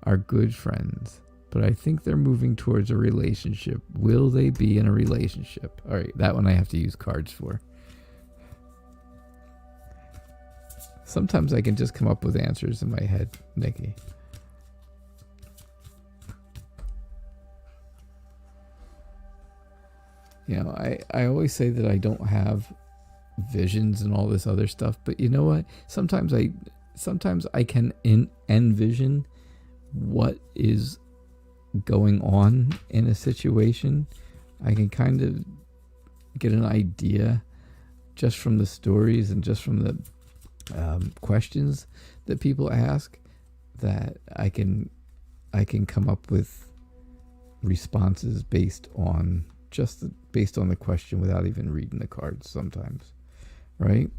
are good friends, but I think they're moving towards a relationship. Will they be in a relationship? All right, that one I have to use cards for. Sometimes I can just come up with answers in my head, Nicky. You know, I always say that I don't have visions and all this other stuff, but you know what? Sometimes I can envision what is going on in a situation. I can kind of get an idea just from the stories and just from the questions that people ask, that I can come up with responses based on the question without even reading the cards sometimes, right?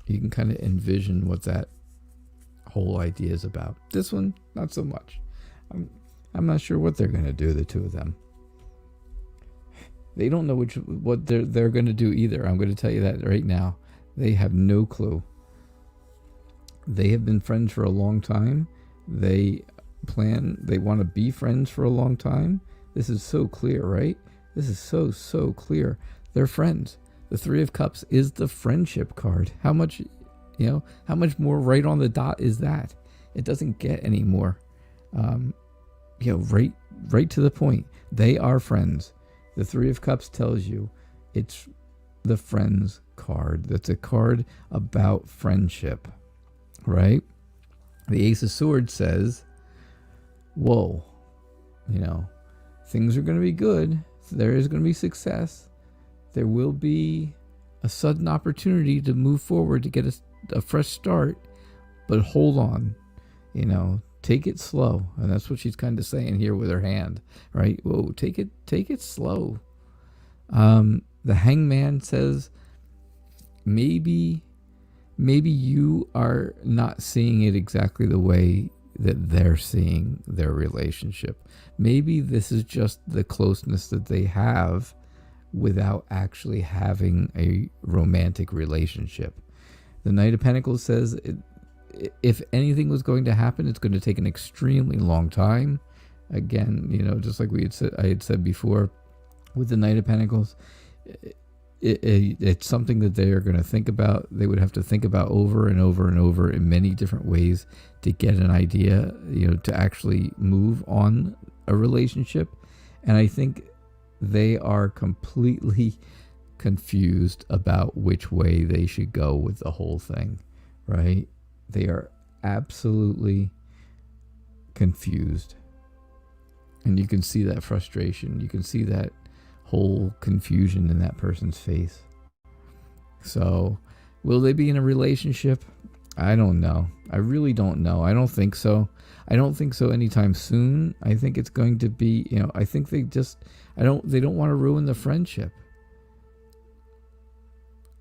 You can kind of envision what that whole idea is about. This one, not so much. I'm not sure what they're going to do, the two of them. They don't know what they're going to do either. I'm going to tell you that right now. They have no clue. They have been friends for a long time. They want to be friends for a long time. This is so clear, right? This is so clear. They're friends. The Three of Cups is the friendship card. How much more right on the dot is that? It doesn't get any more. Right to the point. They are friends. The Three of Cups tells you it's the friends card. That's a card about friendship, right? The Ace of Swords says, whoa, things are going to be good. There is going to be success. There will be a sudden opportunity to move forward, to get a fresh start, but hold on, take it slow. And that's what she's kind of saying here with her hand, right? Whoa, take it slow. The Hangman says, maybe you are not seeing it exactly the way that they're seeing their relationship. Maybe this is just the closeness that they have without actually having a romantic relationship. The Knight of Pentacles says if anything was going to happen, it's going to take an extremely long time. Again, just like I had said before with the Knight of Pentacles, it's something that they are going to think about. They would have to think about over and over and over in many different ways to get an idea, to actually move on a relationship. And I think they are completely confused about which way they should go with the whole thing, right? They are absolutely confused. And you can see that frustration. You can see that whole confusion in that person's face. So, will they be in a relationship? I don't know. I really don't know. I don't think so. I don't think so anytime soon. I think it's going to be, I think they don't want to ruin the friendship.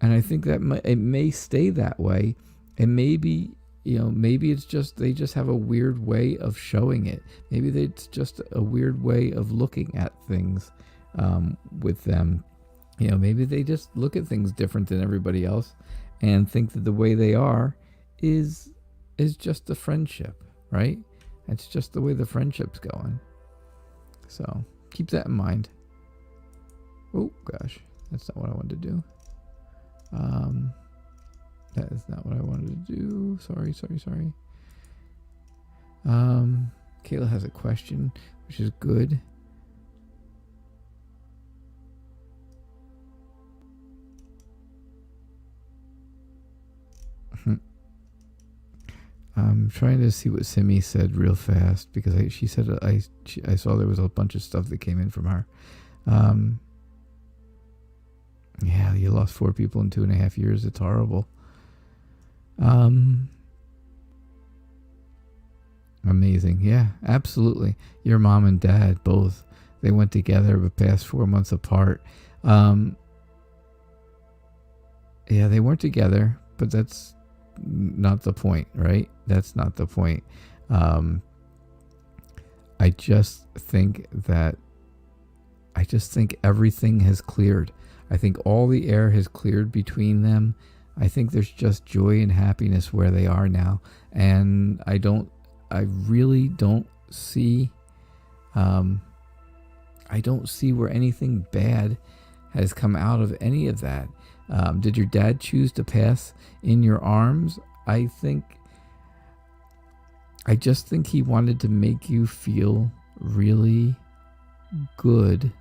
And I think that it may stay that way. And maybe it's just, they just have a weird way of showing it. Maybe it's just a weird way of looking at things with them. Maybe they just look at things different than everybody else and think that the way they are is just the friendship, right? It's just the way the friendship's going. So keep that in mind. Oh gosh, that's not what I wanted to do. That is not what I wanted to do. Sorry. Kayla has a question, which is good. I'm trying to see what Simi said real fast, because she said I saw there was a bunch of stuff that came in from her. Yeah, you lost 4 people in 2.5 years. It's horrible. Amazing. Yeah, absolutely. Your mom and dad both. They went together, but past 4 months apart. Yeah, they weren't together, but that's not the point, right? That's not the point. I just think everything has cleared. I think all the air has cleared between them. I think there's just joy and happiness where they are now. And I really don't see, I don't see where anything bad has come out of any of that. Did your dad choose to pass in your arms? I just think he wanted to make you feel really good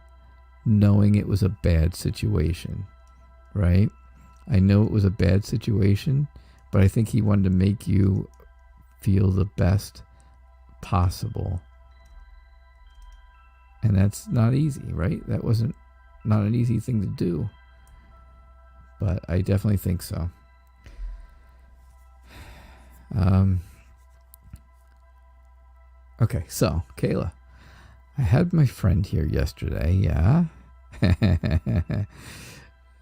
knowing it was a bad situation, right? I know it was a bad situation, but I think he wanted to make you feel the best possible. And that's not easy, right? That wasn't not an easy thing to do. But I definitely think so. Okay, so, Kayla, I had my friend here yesterday, yeah.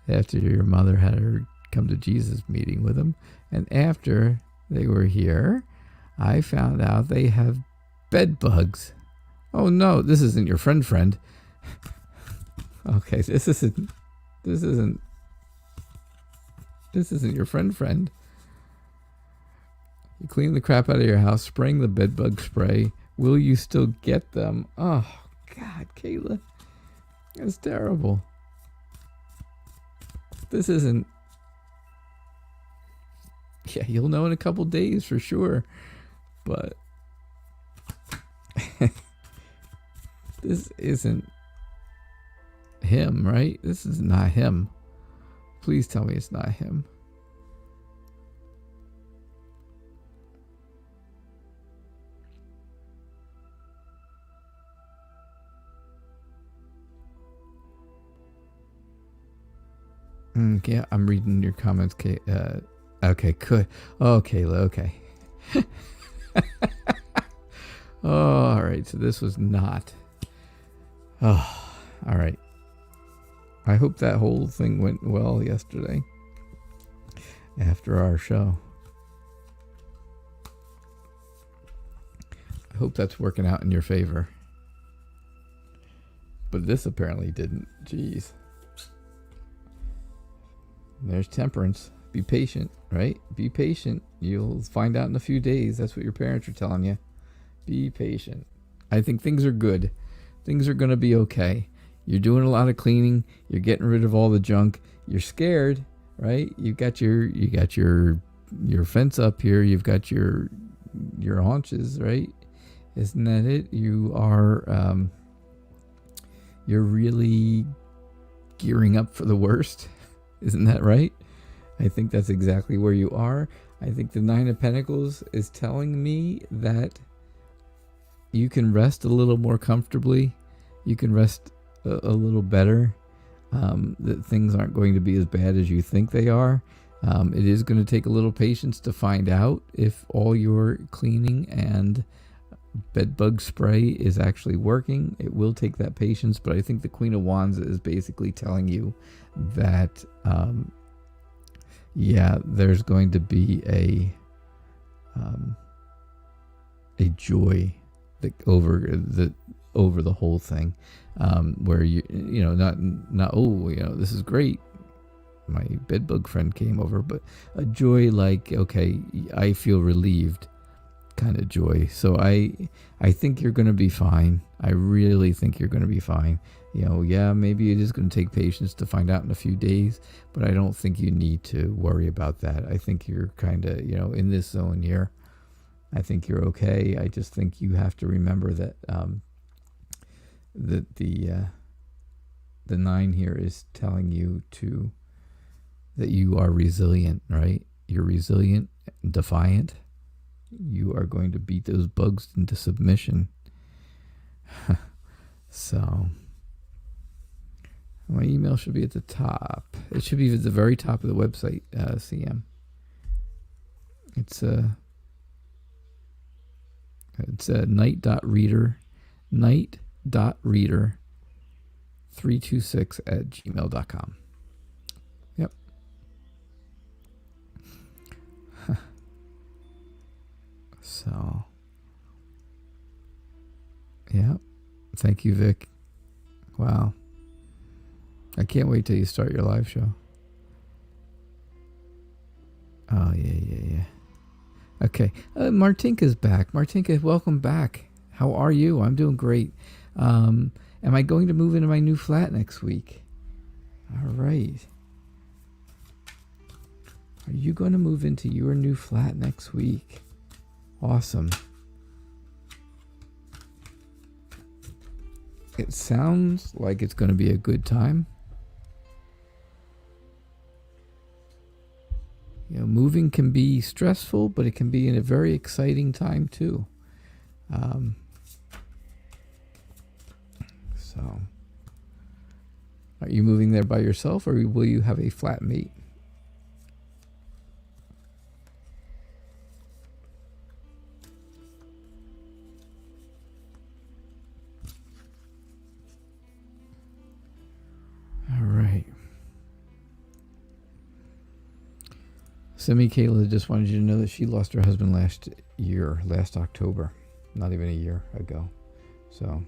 After your mother had her come to Jesus meeting with him. And after they were here, I found out they have bed bugs. Oh no, this isn't your friend. Okay, this isn't your friend. You clean the crap out of your house, spraying the bed bug spray. Will you still get them? Oh, God, Kayla. That's terrible. This isn't... Yeah, you'll know in a couple days for sure. But... this isn't him, right? This is not him. Please tell me it's not him. Yeah, I'm reading your comments. Okay, good. Oh, Kayla, okay. Oh, all right. So this was not. Oh, all right. I hope that whole thing went well yesterday after our show. I hope that's working out in your favor. But this apparently didn't. Jeez. There's temperance. Be patient, right? Be patient. You'll find out in a few days. That's what your parents are telling you. Be patient. I think things are good. Things are going to be okay. You're doing a lot of cleaning. You're getting rid of all the junk. You're scared, right? You got your fence up here. You've got your haunches, right? Isn't that it? You are you're really gearing up for the worst. Isn't that right? I think that's exactly where you are. I think the Nine of Pentacles is telling me that you can rest a little more comfortably. You can rest a little better. That things aren't going to be as bad as you think they are. It is going to take a little patience to find out if all your cleaning and bed bug spray is actually working. It will take that patience, but I think the Queen of Wands is basically telling you that there's going to be a joy that over the whole thing, where this is great. My bedbug friend came over, but a joy like, okay, I feel relieved kind of joy. So I think you're going to be fine. I really think you're going to be fine. Maybe it is going to take patience to find out in a few days, but I don't think you need to worry about that. I think you're kind of, in this zone here. I think you're okay. I just think you have to remember that the 9 here is telling you that you are resilient, right? You're resilient and defiant. You are going to beat those bugs into submission. So, my email should be at the top. It should be at the very top of the website, CM. It's night.reader 326@gmail.com. Yep. So, yeah. Thank you, Vic. Wow. I can't wait till you start your live show. Oh, yeah. Okay. Martinka's back. Martinka, welcome back. How are you? I'm doing great. Am I going to move into my new flat next week? All right. Are you going to move into your new flat next week? Awesome. It sounds like it's going to be a good time. You know, moving can be stressful, but it can be in a very exciting time too. So, are you moving there by yourself, or will you have a flatmate? All right. Semi Kayla just wanted you to know that she lost her husband last October, not even a year ago. So,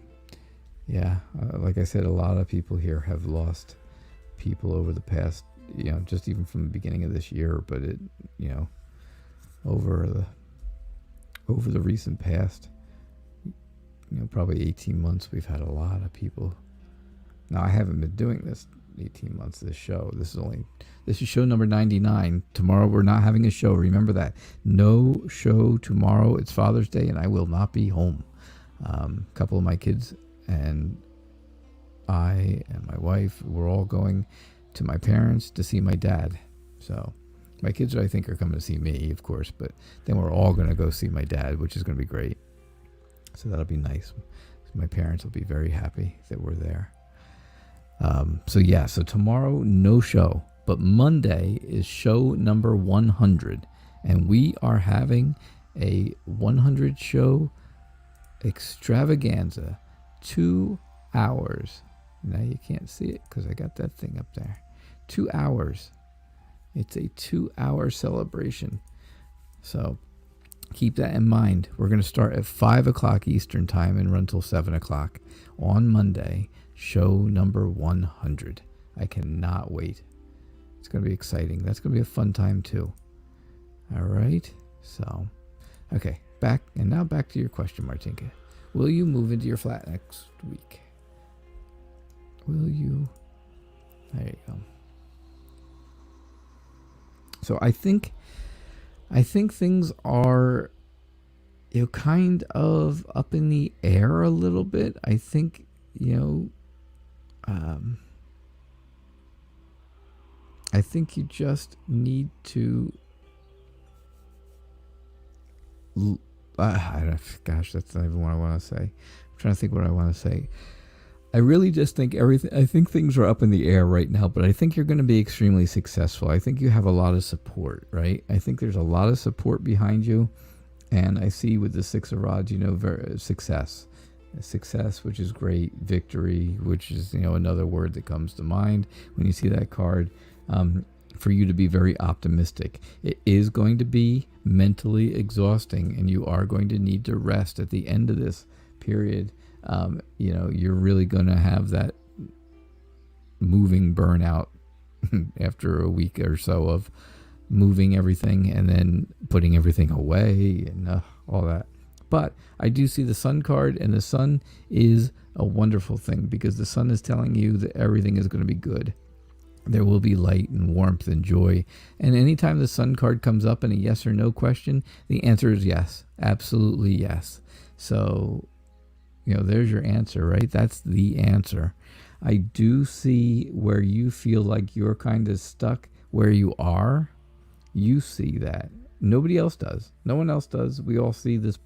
yeah, like I said, a lot of people here have lost people over the past, just even from the beginning of this year, but it, over the recent past, probably 18 months, we've had a lot of people. Now, I haven't been doing this 18 months, this show. This is show number 99. Tomorrow we're not having a show. Remember that. No show tomorrow. It's Father's Day and I will not be home. A couple of my kids and I and my wife, we're all going to my parents to see my dad. So my kids, I think, are coming to see me, of course, but then we're all going to go see my dad, which is going to be great. So that'll be nice. My parents will be very happy that we're there. So tomorrow, no show, but Monday is show number 100, and we are having a 100 show extravaganza, 2 hours. Now you can't see it because I got that thing up there. 2 hours. It's a 2-hour celebration. So keep that in mind. We're going to start at 5 o'clock Eastern time and run till 7 o'clock on Monday. Show number 100. I cannot wait. It's going to be exciting. That's going to be a fun time too. All right. So, okay. Back to your question, Martinka. Will you move into your flat next week? Will you? There you go. So I think things are, kind of up in the air a little bit. I think, I think you just need to. Gosh, that's not even what I want to say. I'm trying to think what I want to say. I really just think I think things are up in the air right now, but I think you're going to be extremely successful. I think you have a lot of support, right? I think there's a lot of support behind you. And I see with the Six of Rods, success, which is great. Victory, which is, another word that comes to mind when you see that card. For you to be very optimistic. It is going to be mentally exhausting, and you are going to need to rest at the end of this period. You're really going to have that moving burnout after a week or so of moving everything and then putting everything away and all that. But I do see the Sun card, and the Sun is a wonderful thing because the Sun is telling you that everything is going to be good. There will be light and warmth and joy. And anytime the Sun card comes up in a yes or no question, the answer is yes. Absolutely yes. So, there's your answer, right? That's the answer. I do see where you feel like you're kind of stuck where you are. You see that. Nobody else does. No one else does. We all see this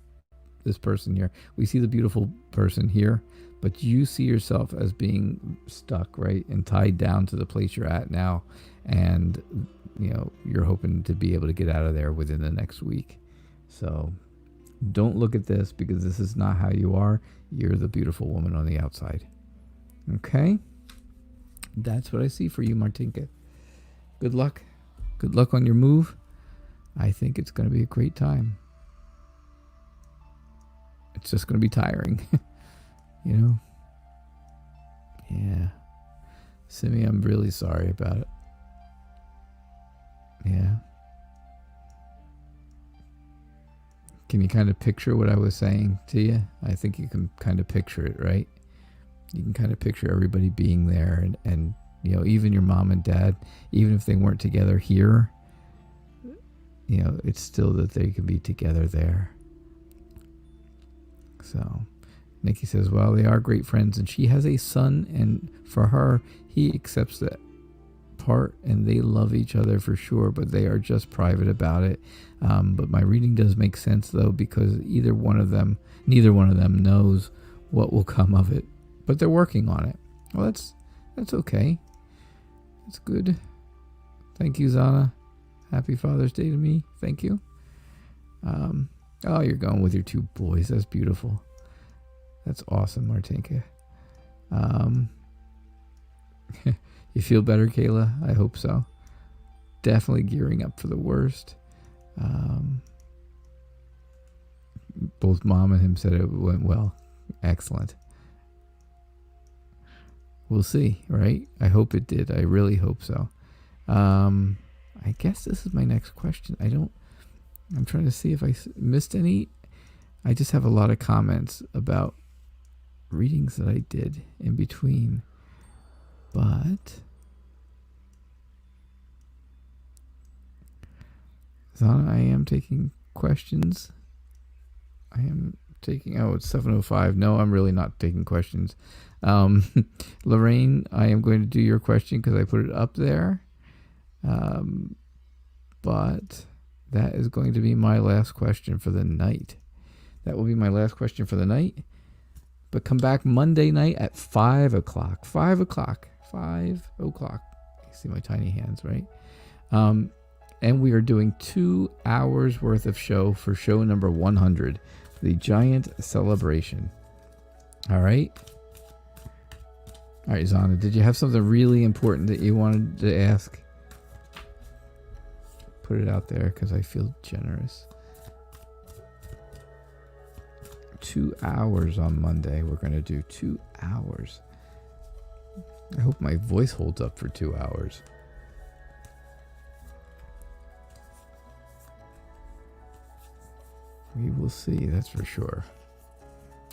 person here. We see the beautiful person here. But you see yourself as being stuck, right? And tied down to the place you're at now. And, you're hoping to be able to get out of there within the next week. So don't look at this because this is not how you are. You're the beautiful woman on the outside. Okay? That's what I see for you, Martinka. Good luck. Good luck on your move. I think it's going to be a great time. It's just going to be tiring. You know? Yeah. Simi, I'm really sorry about it. Yeah. Can you kind of picture what I was saying to you? I think you can kind of picture it, right? You can kind of picture everybody being there and you know, even your mom and dad, even if they weren't together here, you know, it's still that they can be together there. So Nikki says, well, they are great friends and she has a son, and for her, he accepts that part and they love each other for sure, but they are just private about it. But my reading does make sense though, because neither one of them knows what will come of it, but they're working on it. Well, that's okay. That's good. Thank you, Zana. Happy Father's Day to me. Thank you. Oh, you're going with your two boys. That's beautiful. That's awesome, Martinka. You feel better, Kayla? I hope so. Definitely gearing up for the worst. Both Mom and him said it went well. Excellent. We'll see, right? I hope it did. I really hope so. I guess this is my next question. I'm trying to see if I missed any. I just have a lot of comments about readings that I did in between. But Zana, I am taking questions. It's 7:05. No, I'm really not taking questions. Lorraine, I am going to do your question because I put it up there. But that is going to be my last question for the night. That will be my last question for the night. But come back Monday night at 5 o'clock. 5 o'clock. 5 o'clock. You see my tiny hands, right? And we are doing 2 hours worth of show for show number 100. The giant celebration. All right. All right, Zana, did you have something really important that you wanted to ask? Put it out there because I feel generous. 2 hours on Monday. We're going to do 2 hours. I hope my voice holds up for 2 hours. We will see, that's for sure.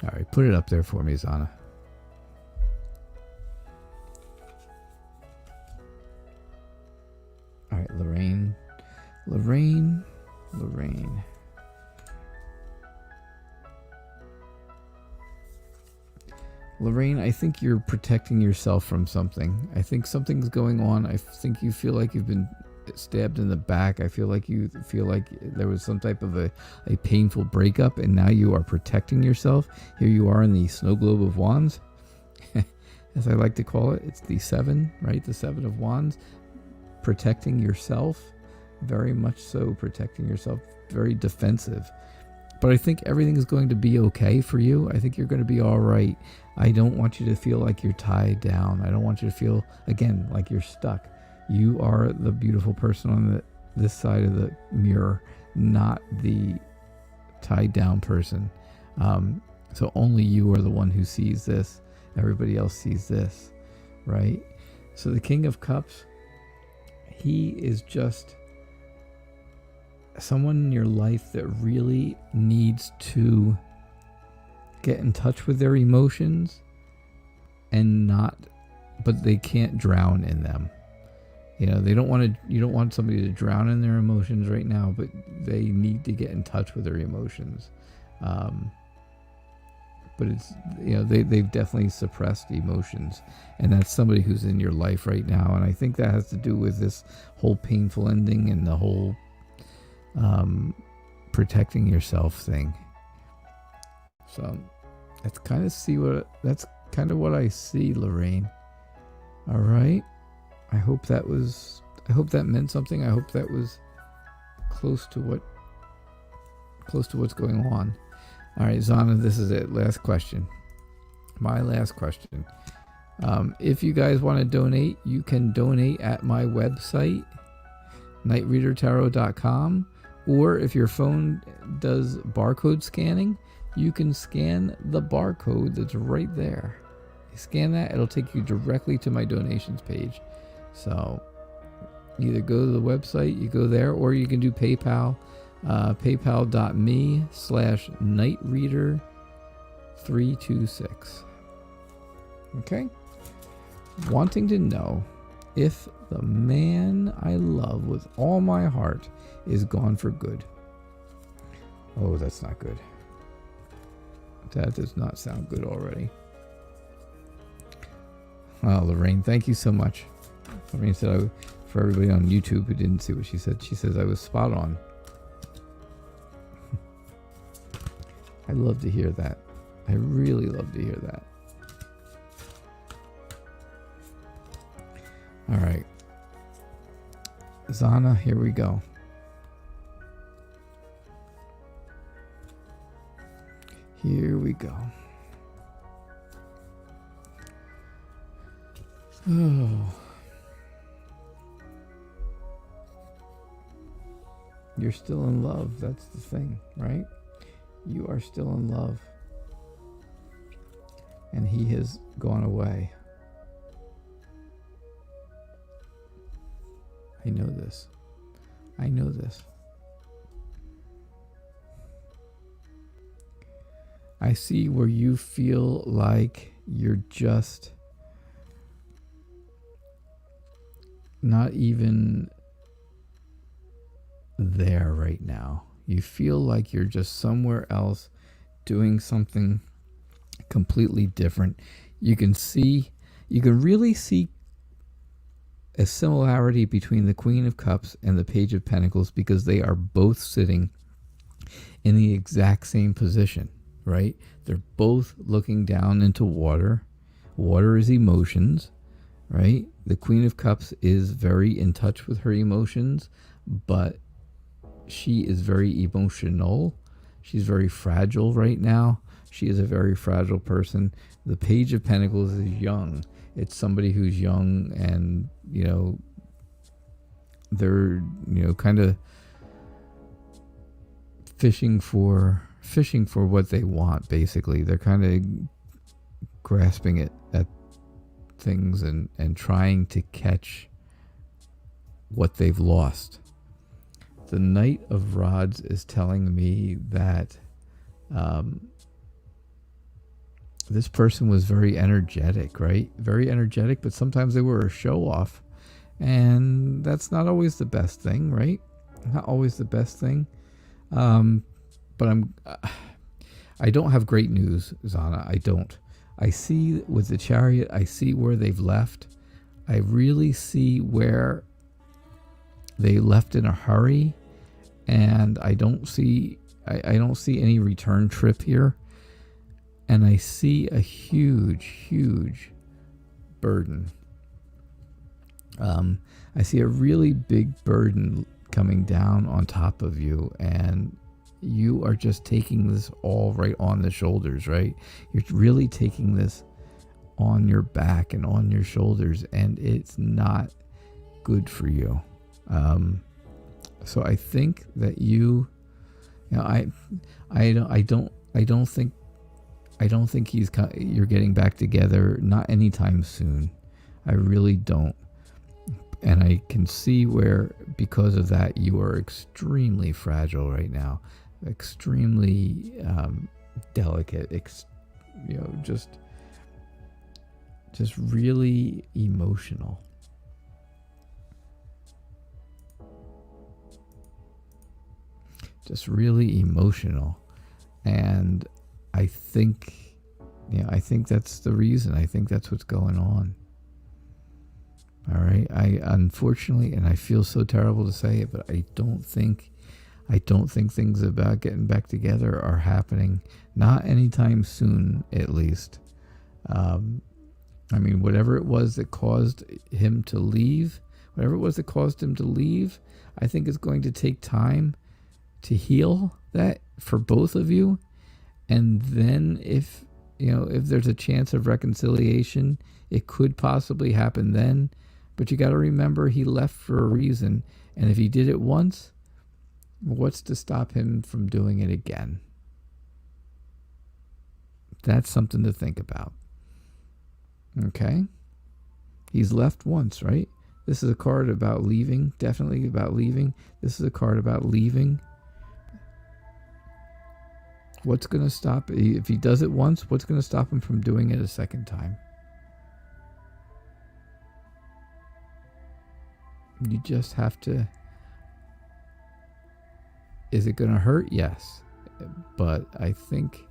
All right, put it up there for me, Zana. All right, Lorraine. Lorraine, I think you're protecting yourself from something. I think something's going on. I think you feel like you've been stabbed in the back. I feel like you feel like there was some type of a painful breakup, and now you are protecting yourself. Here you are in the snow globe of wands, as I like to call it. It's the 7, right? The 7 of wands. Protecting yourself. Very much so protecting yourself. Very defensive. But I think everything is going to be okay for you. I think you're going to be all right. I don't want you to feel like you're tied down. I don't want you to feel, again, like you're stuck. You are the beautiful person on this side of the mirror, not the tied down person. So only you are the one who sees this. Everybody else sees this, right? So the King of Cups, he is just someone in your life that really needs to get in touch with their emotions but they can't drown in them. You know, you don't want somebody to drown in their emotions right now, but they need to get in touch with their emotions. But it's, you know, they've definitely suppressed emotions, and that's somebody who's in your life right now. And I think that has to do with this whole painful ending and the whole protecting yourself thing. So that's kind of what I see, Lorraine. All right. I hope that meant something. I hope that was close to what's going on. All right, Zana, this is it. Last question. My last question. If you guys want to donate, you can donate at my website, nightreadertarot.com, or if your phone does barcode scanning, you can scan the barcode that's right there. You scan that, it'll take you directly to my donations page. So either go to the website, you go there, or you can do PayPal, paypal.me/nightreader326. Okay? Wanting to know if the man I love with all my heart is gone for good. Oh, that's not good. That does not sound good already. Oh, Lorraine, thank you so much. Lorraine said, for everybody on YouTube who didn't see what she said, she says I was spot on. I love to hear that. I really love to hear that. All right. Zana, here we go. Here we go. Oh. You're still in love. That's the thing, right? You are still in love. And he has gone away. I know this. I know this. I see where you feel like you're just not even there right now. You feel like you're just somewhere else doing something completely different. You can really see a similarity between the Queen of Cups and the Page of Pentacles because they are both sitting in the exact same position, right? They're both looking down into water. Water is emotions, right? The Queen of Cups is very in touch with her emotions, but she is very emotional. She's very fragile right now. She is a very fragile person. The Page of Pentacles is young. It's somebody who's young and, they're, kind of fishing for what they want, basically. They're kind of grasping at things and trying to catch what they've lost. The Knight of Rods is telling me that this person was very energetic, right? Very energetic, but sometimes they were a show-off. And that's not always the best thing, right? Not always the best thing. But I don't have great news, Zana. I don't. I see with the Chariot, I see where they've left. I really see where they left in a hurry. And I don't see any return trip here. And I see a huge, huge burden. I see a really big burden coming down on top of you, and you are just taking this all right on the shoulders, right? You're really taking this on your back and on your shoulders, and it's not good for you. So I think that you're getting back together, not anytime soon. I really don't. And I can see where, because of that, you are extremely fragile right now, extremely delicate, just really emotional. Just really emotional. And I think that's the reason. I think that's what's going on. All right. I unfortunately, and I feel so terrible to say it, but I don't think things about getting back together are happening. Not anytime soon, at least. Whatever it was that caused him to leave, I think it's going to take time to heal that for both of you. And then if if there's a chance of reconciliation, it could possibly happen then. But you got to remember, he left for a reason. And if he did it once, what's to stop him from doing it again? That's something to think about. Okay? He's left once, right? This is a card about leaving. Definitely about leaving. This is a card about leaving. What's going to stop, if he does it once, what's going to stop him from doing it a second time? You just have to... Is it going to hurt? Yes. But I think...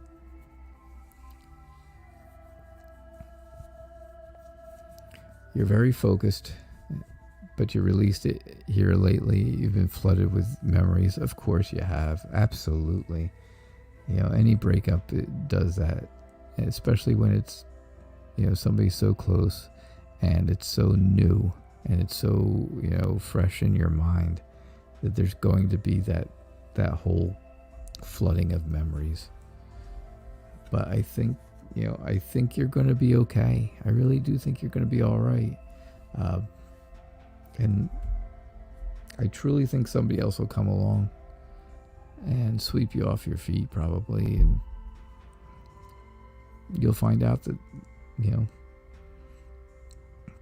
You're very focused, but you released it here lately. You've been flooded with memories. Of course you have. Absolutely. Any breakup, it does that. Especially when it's, somebody so close and it's so new and it's so, fresh in your mind that there's going to be that whole flooding of memories. But I think you're going to be okay. I really do think you're going to be all right. And I truly think somebody else will come along and sweep you off your feet probably. And you'll find out that,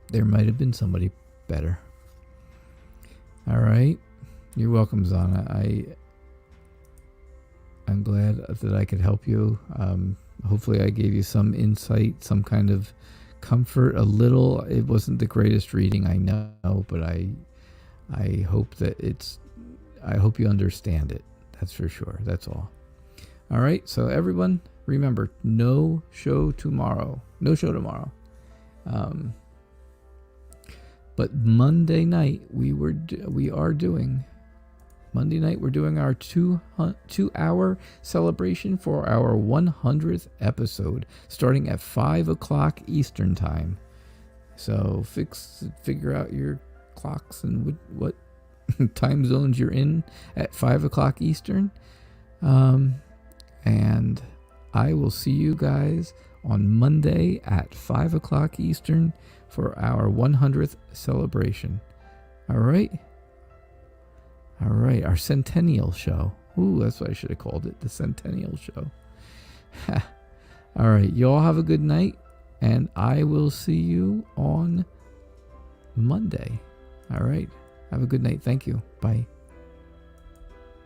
there might have been somebody better. All right. You're welcome, Zana. I'm glad that I could help you. Hopefully I gave you some insight, some kind of comfort, a little. It wasn't the greatest reading, I know, but I hope that I hope you understand it. That's for sure. That's all. All right. So everyone, remember, no show tomorrow. But Monday night we're doing our 2-hour celebration for our 100th episode, starting at 5 o'clock Eastern time. So figure out your clocks and what time zones you're in at 5 o'clock Eastern. And I will see you guys on Monday at 5 o'clock Eastern for our 100th celebration. All right. Our centennial show. Ooh, that's what I should have called it, the centennial show. All right, you all have a good night, and I will see you on Monday. All right, have a good night. Thank you. Bye.